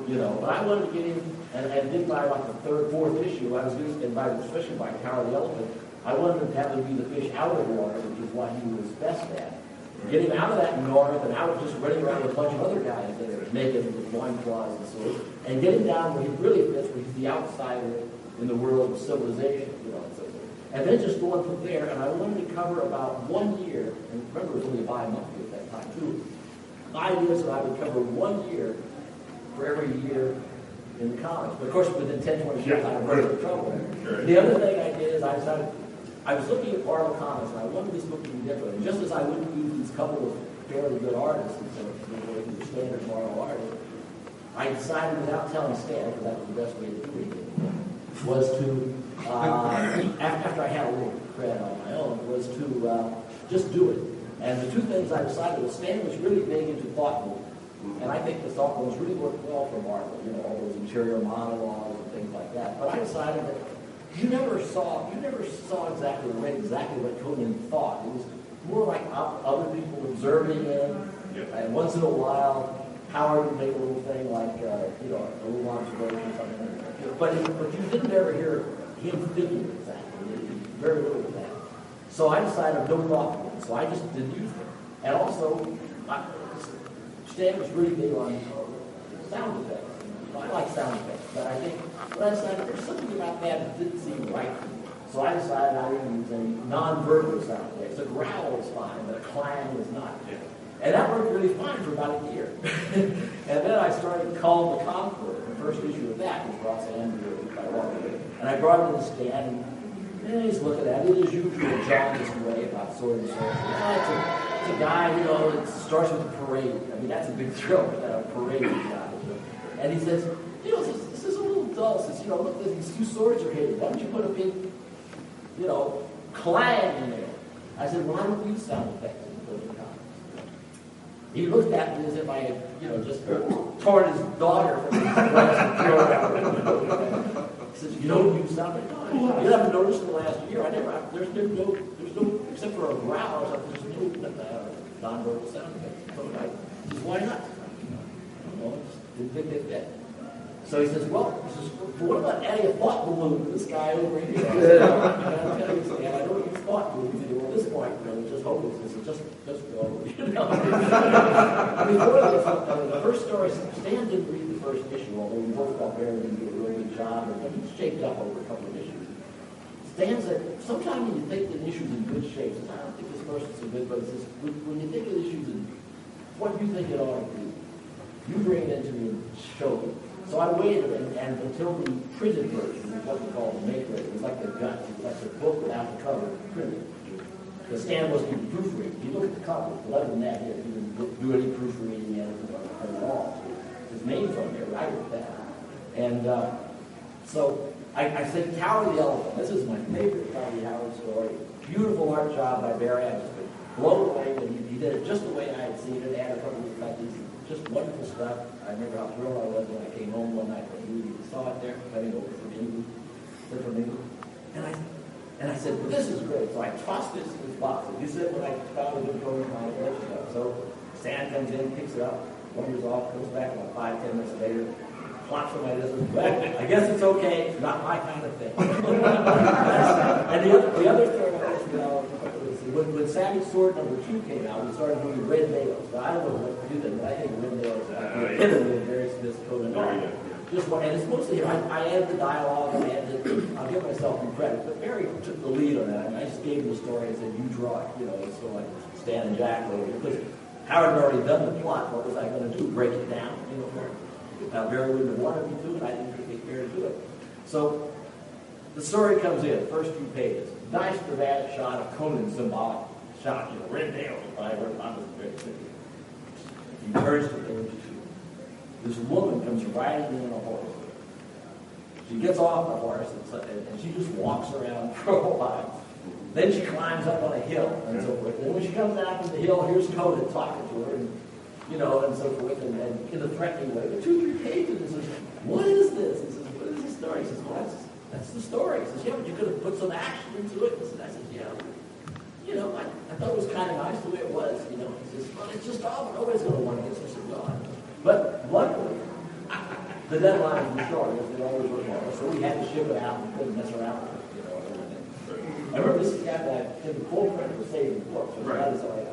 you know. But I wanted to get him, and then by like the 3rd, 4th issue, I was going to, especially by Tower of the Elephant, I wanted him to have to be the fish out of water, which is what he was best at. Get him out of that north and out of just running around with a bunch of other guys that are naked with loincloths and so on, and get him down where he really fits, where he's the outsider in the world of civilization, you know, and so forth. And then just going from there, and I wanted to cover about 1 year, and remember it was only a bi-monthly at that time too. My idea is that I would cover 1 year for every year in the comics. But of course, within 10, 20 years, I would run into trouble. Sure. The other thing I did is I decided, I was looking at Marvel Comics, and I wanted this book to be different. And just as I wouldn't use these couple of fairly good artists, the standard Marvel artists, I decided, without telling Stan, because that was the best way to do it, was to, after I had a little cred on my own, was to just do it. And the 2 things I decided was Stan was really big into thought movies. And I think the thought movies really worked well for Marvel, you know, all those interior monologues and things like that. But I decided that you never saw exactly or read exactly what Conan thought. It was more like other people observing him, and once in a while, Howard would make a little thing like, you know, a little observation or something. But you didn't ever hear him thinking exactly. Very little of that. So I decided no thought movies. So I just didn't use them. And also, Stan was really big on sound effects. I like sound effects, but I think, but I decided there's something about that didn't seem right to me. So I decided I would use a non-verbal sound effects. A growl is fine, but a clang is not. And that worked really fine for about a year. And then I started Call the Conqueror, the first issue of that, which brought Andrew by Walker. And I brought him to Stan, and he's looking at it. It is usually a jaundiced way about sword and sorcery. It's a guy, you know, it starts with a parade. I mean, that's a big thrill, a parade guy. And he says, you know, this is a little dull. Says, you know, look, these 2 swords are hitting. Why don't you put a big, you know, clang in there? I said, well, I don't use sound effects in the comics. He looked at me as if I had, you know, just torn his daughter from his breast and thrown her out the window. He says, you don't use sound effects? No, you haven't noticed in the last year. There's no, except for a growl or something, there's no non-verbal sound effects. So I says, why not? Well, didn't think they fit. So he says, well, what about adding a thought balloon to this guy over here? I said, I tell you, Stan, I don't use thought balloons anymore. At this point, you know, it's just hopeless. It's just go, you know. I mean, the first story, Stan didn't read the first issue, although we both felt Barry didn't do a really good job, but he shaped up over a couple of issues. Stan said, sometimes when you think that issue's in good shape, says, I don't think this person's so good, but he says, when you think of the issues in what you think it ought to be, you bring it into me and show me. So I waited and until the printed version, what we call the make ready, it was like the gut, it was like the book without the cover printed. The Stan wasn't even proofreading. You look at the cover, but other than that, he didn't do any proofreading at all. His name's on there, I wrote that. And so I said, Tower of the Elephant. This is my favorite Tommy Howard story. Beautiful art job by Barry. I was blown away when he did it just the way I had seen it. Added a couple of touches. Just wonderful stuff. I remember how thrilled I was when I came home one night and we saw it there, coming over from England. And I said, well, this is great. So I tossed this in his box. And you said when I found it in the program, I let you know. So Stan comes in, picks it up. wanders off, comes back about 5-10 minutes later, plops on my desk, well, I guess it's okay, it's not my kind of thing. And the other thing was, when Savage Sword #2 came out, we started doing red nails. Now, I don't know what to do them, but I think red nails are the epitome of very sophisticated art. Just one, and it's mostly, I added the dialogue, and I'll give myself some credit, but Barry took the lead on that. I just gave him the story and said, you draw it, it's sort of like Stan and Jack over here, because Howard had already done the plot. What was I going to do? Break it down, for him. Now, Barry wouldn't have wanted me to, and I didn't think fair to do it. So, the story comes in, first few pages. Nice dramatic shot of Conan, symbolic shot, red nails, whatever, not very city. He turns to page 2. This woman comes riding in on a horse. She gets off the horse and she just walks around for a while. Then she climbs up on a hill and so forth. And when she comes down from the hill, here's Conan talking to her, and so forth, and in a threatening way. But 2-3 pages, and says, "What is this?" He says, "What is the story?" He says, "Well, that's the story." He says, "Yeah, but you could have put some action into it." I said, "Yeah, I thought it was kind of nice the way it was." He says, "Well, it's just all nobody's going to want to get such a God." But luckily, the deadline was short, as they always were short, so we had to ship it out and couldn't mess around with it, everything. I remember this is the guy that in the full print was saving the book, so that is how I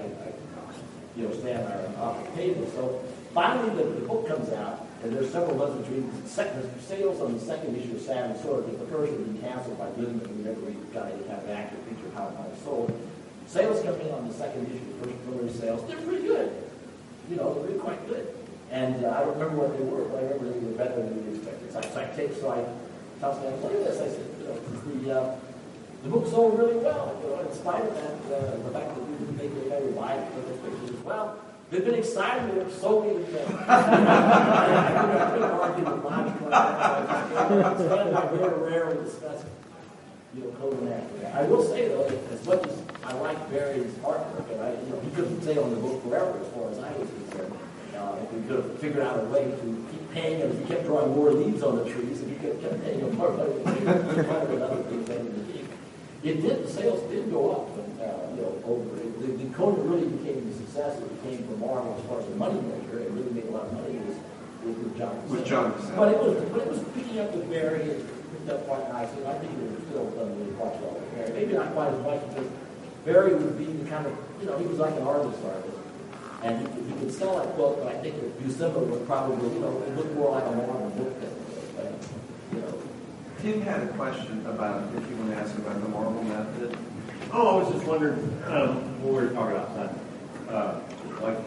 stand there off the table. So finally, the book comes out, and there's several months between the sales on the second issue of Savage Sword, because the first had been canceled by Goodman, and we never really got any kind of accurate picture of how it was sold. Sales come in on the second issue, the first preliminary sales, they're pretty good. They're really quite good. And I don't remember what they were, but I remember they were better than we expected. So I tell Stan, look at this. I said, the book sold really well. In spite of that, the fact that we didn't think they ever buy it for those pictures as well. They've been excited with it so many things. I couldn't argue with logic on that. It's kind of very rare to discuss, Conan after that. I will say though, as much as I like Barry's artwork, and he couldn't stay on the book forever as far as I was concerned. If we could have figured out a way to keep paying him, if he kept drawing more leaves on the trees, if he kept paying him more money, another big thing in the game. The sales did go up, over it. The Conan really became the success it became for Marvel as far as the money measure. It really made a lot of money with John. With John. But it was picking up with Barry. It picked up quite nicely. I think it was still done really quite well with Barry. Maybe not quite as much because Barry would be the kind of, he was like an artist. And he could sell that book, but I think if Buscema would probably, it looked more like a Marvel book than Tim had a question about, if you want to ask about the Marvel method. Oh, I was just wondering, when we were talking outside, like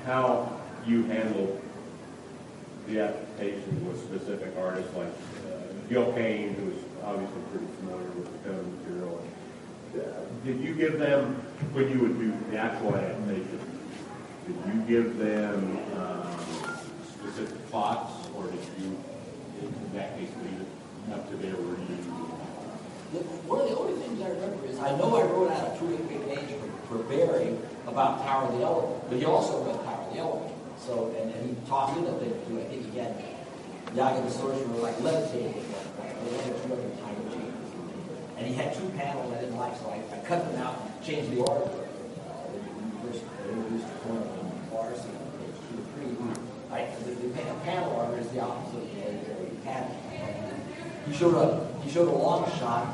how you handle the application with specific artists, like Gil Kane, who's obviously pretty familiar with the Conan material. Did you give them, when you would do the actual adaptation, did you give them specific plots, or did you, in that case, leave it up to their review? One of the only things I remember is I know I wrote out a 2-8 page for Barry about Tower of the Elephant, but he also read Tower of the Elephant. So, and he talked in the thing too. I think he had Yaga the Sorcerer like levitating at one point. There were 2 other tiny changes. And he had 2 panels I didn't like, so I cut them out and changed the order. First, I introduced the corner of the bars, and page 2 or 3. The panel order is the opposite of the panel. He showed a long shot,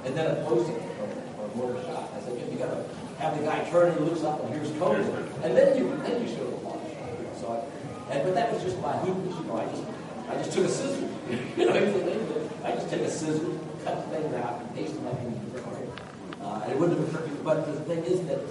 and then a close-up or more shot. I said, you got to have the guy turn and he looks up, and here's Conan, and then you show the long shot. So, but that was just my hoopness, I just took a scissors. I just take a scissors, cut the thing out, and paste them up in the different. It wouldn't have been perfect, but the thing is that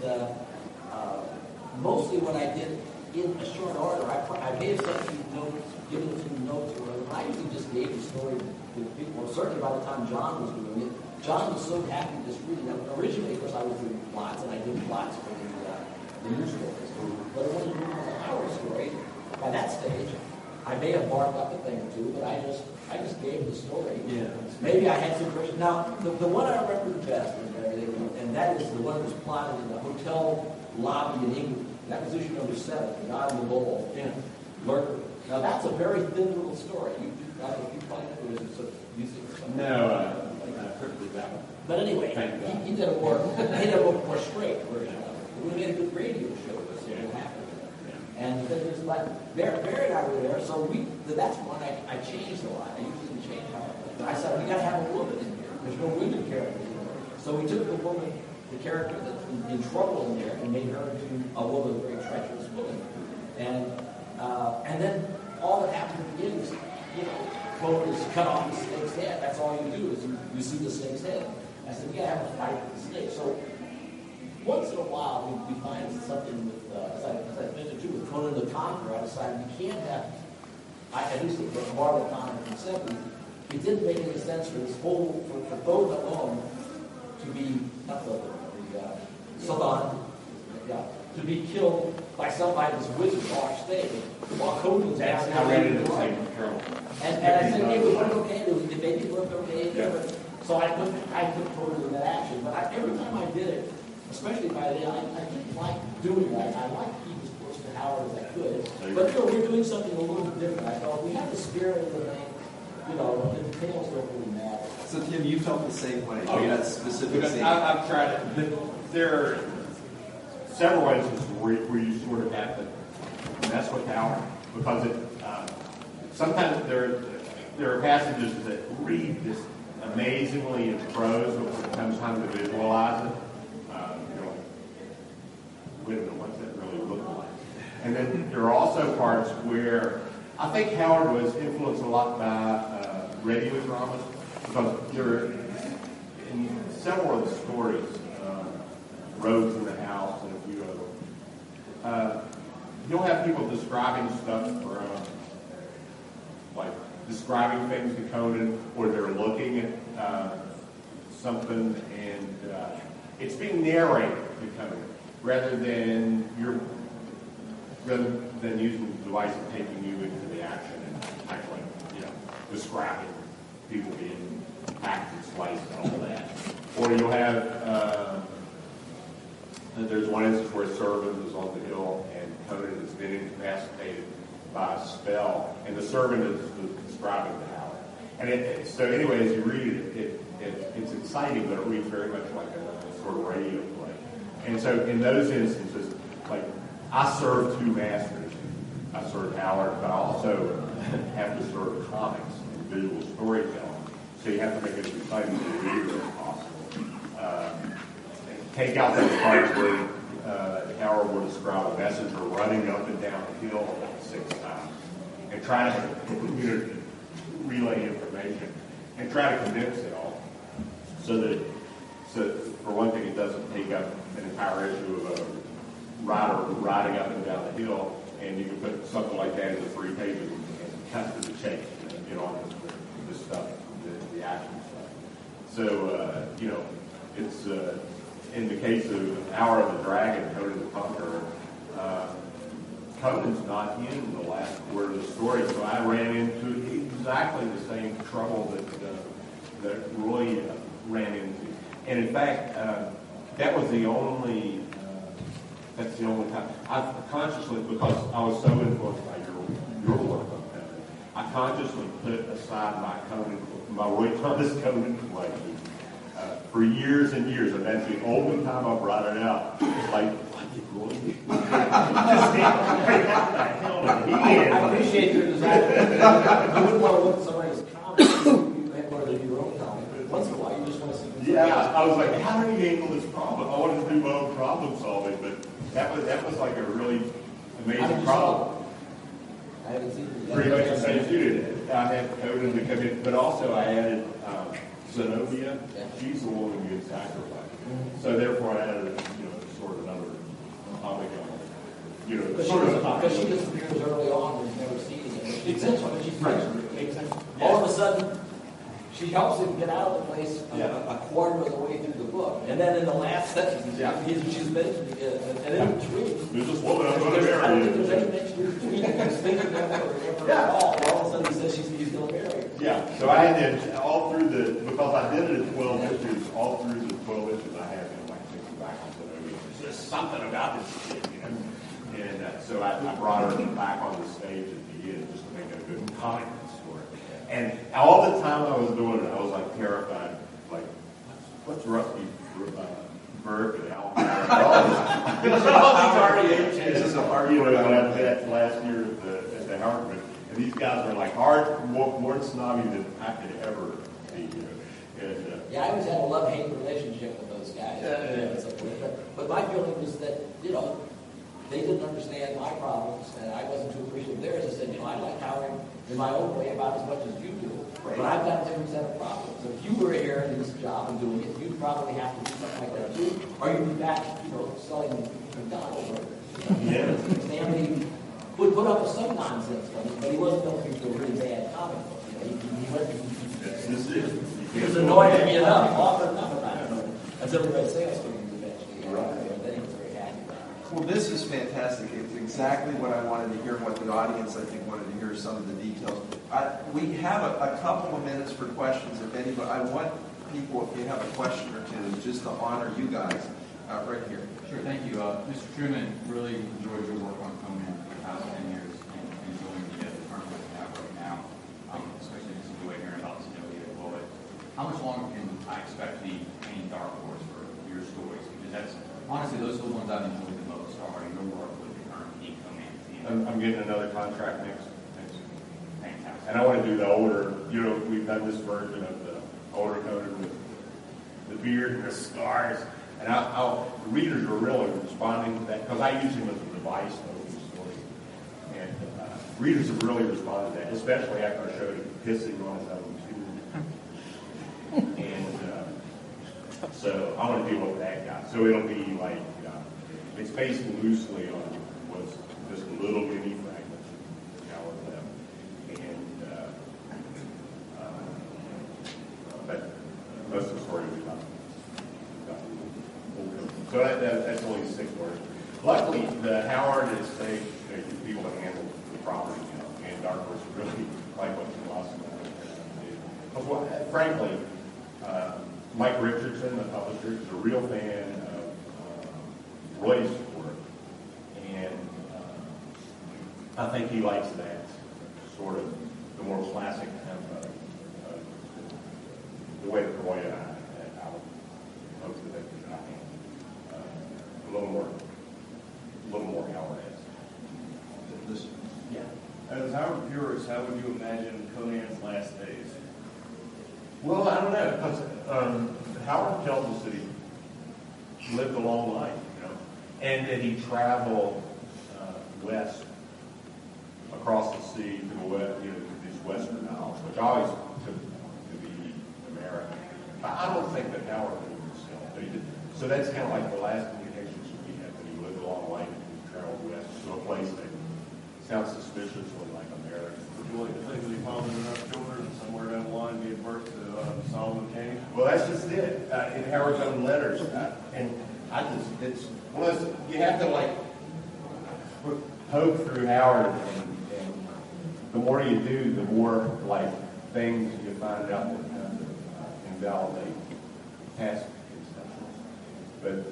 mostly what I did in a short order, I may have sent you notes, given some notes, or whatever. I usually just gave the story to people. Well, certainly by the time John was doing it, John was so happy just reading it. Originally, of course, I was doing plots, and I did plots for the news stories. But when you do a Howard story, by that stage, I may have marked up a thing or two, but I just gave the story. Yeah. Maybe I had some questions. Now, the one I remember the best, and that is the one that was plotted in the hotel lobby in England. That was issue number 7, The God in the Bowl. Yeah. Lurker. Now, that's a very thin little story. You find it, or is it sort of music or something? No, perfectly that one. But anyway, he did a more straight version of it. We made a good radio show. This will happen. like Barry and I were there, so that's one I changed a lot. I usually change how I said, we got to have a woman in here. There's no women characters in there. So we took the woman, the character that's in trouble in there, and made her into a woman, a very treacherous woman. And then all that happened at the beginning is, Conan is cut off the snake's head. That's all you do is you see the snake's head. I said, we got to have a fight with the snake. So once in a while, we find something with, as I mentioned too, with Conan the Conqueror. I decided we can't have, at least the Marvel comic in the 70s, it didn't make any sense for this whole, for Conan alone to be, not the Saban, to be killed by somebody that's wizard off stage while Conan's That's down how I there read in it the the line. same journal. And I said, it looked okay, it maybe looked okay, Yeah. so I put Conan in that action. But every time I did it, especially by then, I didn't like doing that. I liked to keep as close to Howard as I could. But we're doing something a little bit different. I thought we have the spirit of the thing, the details don't really matter. So Tim, you felt the same way. Oh, You yeah. got specific Because scene. I've tried it. There are several instances where you sort of have to mess with Howard because sometimes there are passages that read just amazingly in prose, but when it comes time to visualize it, wait a minute, what's that really look like? And then there are also parts where I think Howard was influenced a lot by radio dramas because there, in several of the stories, Rogues in the House and a few of them, you'll have people describing stuff from, like describing things to Conan, or they're looking at something and it's being narrated to Conan rather than using the device of taking you into the action and actually, describing people being hacked and sliced and all that. Or you'll have, there's one instance where a servant is on the hill and Conan has been incapacitated by a spell, and the servant is describing the Howard. And so anyway, as you read it, it's exciting, but it reads very much like a sort of radio play. And so in those instances, like, I serve two masters. I serve Howard, but I also have to serve comics and visual storytelling. So you have to make it as exciting to the reader as possible. Take out those parts where Howard will describe a messenger running up and down the hill 6 times and try to relay information and try to condense it all so for one thing, it doesn't take up an entire issue of a rider riding up and down the hill, and you can put something like that into 3 pages and cut to the chase and get on the stuff, the action stuff. So, it's in the case of Hour of the Dragon, Conan the Conqueror, Conan's not in the last quarter of the story, so I ran into exactly the same trouble that Roy ran into. And in fact, that's the only time I consciously, because I was so influenced by your work on Conan, I consciously put aside my Roy Thomas Conan play for years and years, and that's the only time I brought it out. It's like, what did Roy do? I appreciate your desire. You wouldn't want to look at somebody's comics. You have one of your own comics, but once in a while, you just want to see. Yeah, I was like, how do you handle this problem? I wanted to do my own problem solving, but that was like a really amazing problem. I haven't seen it yet. Pretty much the same as you did. I had Conan to come in, but also I added Zenobia. She's the woman you had sacrificed. So therefore, I added sort of another comic on it. Because she disappears early on and is never seen again. Exactly. But she's Exactly. all of a sudden, she helps him get out of the place a quarter of the way through the book. And then in the last sentence, she's mentioned, and in between, There's this woman I'm going to I don't marry. think there's any mention in between. He's thinking of her at all. All of a sudden, he says he's going to marry her. Yeah, so I had all through because I did it in 12 issues, all through the 12 issues I had him like thinking back on Zenobia. There's just something about this kid, And so I brought her back on the stage at the end just to make it a good comic story. And all the time I was doing it, I was like terrified, like, what's Rusty Burke and Al? All these REA changes of that last year And these guys are like more snobby than I could ever be. And, yeah, I always had a love-hate relationship with those guys. But my feeling was that, they didn't understand my problems, and I wasn't too appreciative of theirs. I said, I like Howard in my own way about as much as you do, but I've got a different set of problems. So if you were here in this job and doing it, you'd probably have to do something like that too, or you'd be back, selling McDonald's burgers. Yeah. Stanley would put up with some nonsense from it, but he wasn't looking for a really bad comic book. He was annoyed at me enough, often enough about it, until we read sales meetings eventually. And then he was very happy about it. Well, this is fantastic. It's exactly what I wanted to hear, what the audience, I think, wanted to hear some of the details. We have a couple of minutes for questions, if any, but I want people, if you have a question or two, just to honor you guys right here. Sure, thank you. Mr. Truman, really enjoyed your work on Conan for the past 10 years and enjoying the tournament we have right now, especially just enjoying hearing about Zenobia and Bullet. How much longer can I expect to be painting Dark Horse for your stories? Because that's, honestly, those are the ones I've enjoyed the most, are your work with the current King Conan team. I'm getting another contract next. Fantastic. And I want to do the older, we've done this version of the older Conan with the beard and the scars. And the readers are really responding to that, because I use him as a device to open the story. And readers have really responded to that, especially after I showed him pissing on his own tube. And so I want to deal with that guy. So it'll be like, it's based loosely on what's just little mini fragments of them. And but most of the story will be about. So that's only 6 words. Luckily, the Howard is people that handle the property, and Dark Horse really like what you lost about. Frankly, Mike Richardson, the publisher, is a real fan of Roy's work, and I think he likes that sort of the more classic kind of the way that Roy and I hope that they can a little more Howard-esque. Yeah. As Howard viewers, how would you imagine Conan's last days? Well, I don't know, because Howard tells us that he lived a long life, and that he traveled west across the sea to the west, to these western isles, which I always took to be America. I don't think that Howard knew himself, but he did. So that's kind of like the last indications we had, that he lived a long life and he traveled west to a place that sounds suspiciously like America. Would you like to think that he fathered enough children and somewhere down the line gave birth to Solomon Kane? Well, that's just it. In Howard's own letters, and it's one of those, you have to poke through Howard, and the more you do, the more things you find out that kind of invalidate past conceptions. But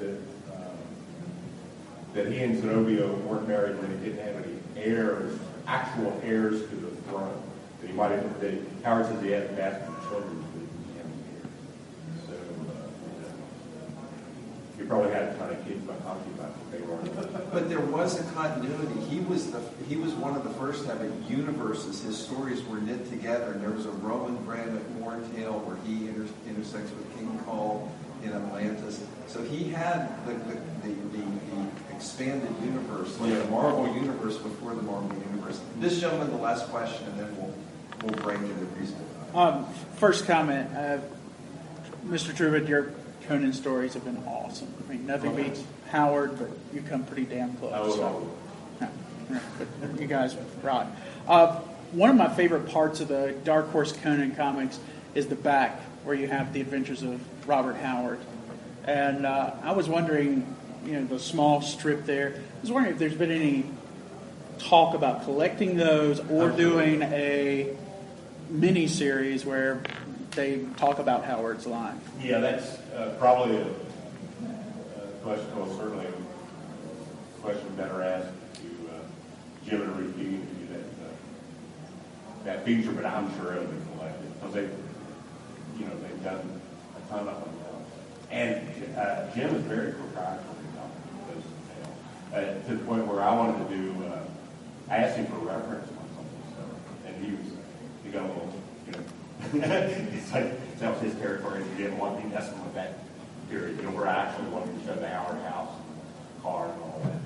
that he and Zenobia weren't married when he didn't have any heirs, actual heirs to the throne. That he might have. That Howard says he had bastard children, but he didn't have any heirs. So he probably had a ton of kids by concubines, but they weren't. But there was a continuity. He was one of the first to have a universes. His stories were knit together, and there was a Roman Grant McMorn tale where he intersects with King Cole in Atlantis. So he had the expanded universe, like the Marvel universe before the Marvel universe. This gentleman, the last question, and then we'll break it at reasonable time. First comment, Mr. Truman, your Conan stories have been awesome. I mean, nothing beats Howard, but you come pretty damn close. But you guys rock. One of my favorite parts of the Dark Horse Conan comics is the back, where you have the adventures of Robert Howard. And I was wondering, the small strip there, I was wondering if there's been any talk about collecting those or doing a mini-series where they talk about Howard's life. Yeah, that's probably a question, well, certainly a question better asked to Jim and Ruth Egan to do that feature, but I'm sure it'll be collected, because they've done a ton of them. And Jim is very proprietary to the point where I wanted to do, I asked him for reference on some of this stuff. he got a little, it's like, that was his territory, he didn't want to be messing with that period, we're actually wanting to show the Howard House, car and all that.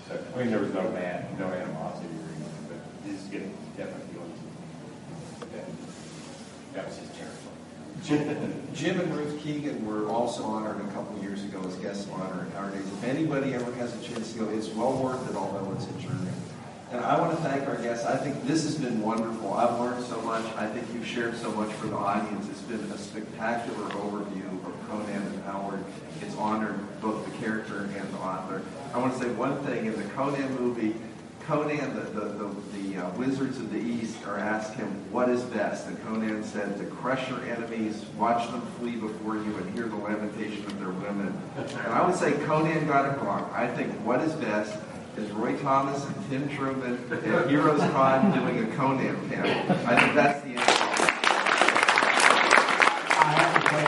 So, I mean, there was no animosity or anything, but he's getting definitely feelings. That was his territory. Jim and Ruth Keegan were also honored a couple of years ago as guest of honor at Howard Days. If anybody ever has a chance to go, it's well worth it, although it's adjourned. And I want to thank our guests. I think this has been wonderful. I've learned so much. I think you've shared so much for the audience. It's been a spectacular overview of Conan and Howard. It's honored both the character and the author. I want to say one thing. In the Conan movie, Conan, the wizards of the East are asked him, what is best? And Conan said, to crush your enemies, watch them flee before you, and hear the lamentation of their women. And I would say Conan got it wrong. I think what is best is Roy Thomas and Tim Truman at Heroes Con doing a Conan panel. I think that's the answer. I have to tell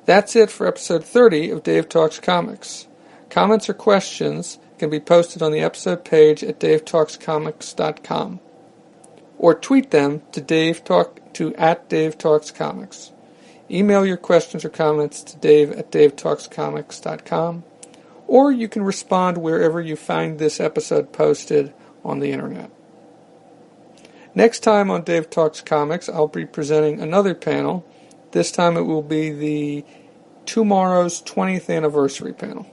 That's it for episode 30 of Dave Talks Comics. Comments or questions can be posted on the episode page at davetalkscomics.com or tweet them to @DaveTalksComics. Email your questions or comments to dave@davetalkscomics.com, or you can respond wherever you find this episode posted on the internet. Next time on Dave Talks Comics, I'll be presenting another panel. This time it will be the Tomorrow's 20th Anniversary panel.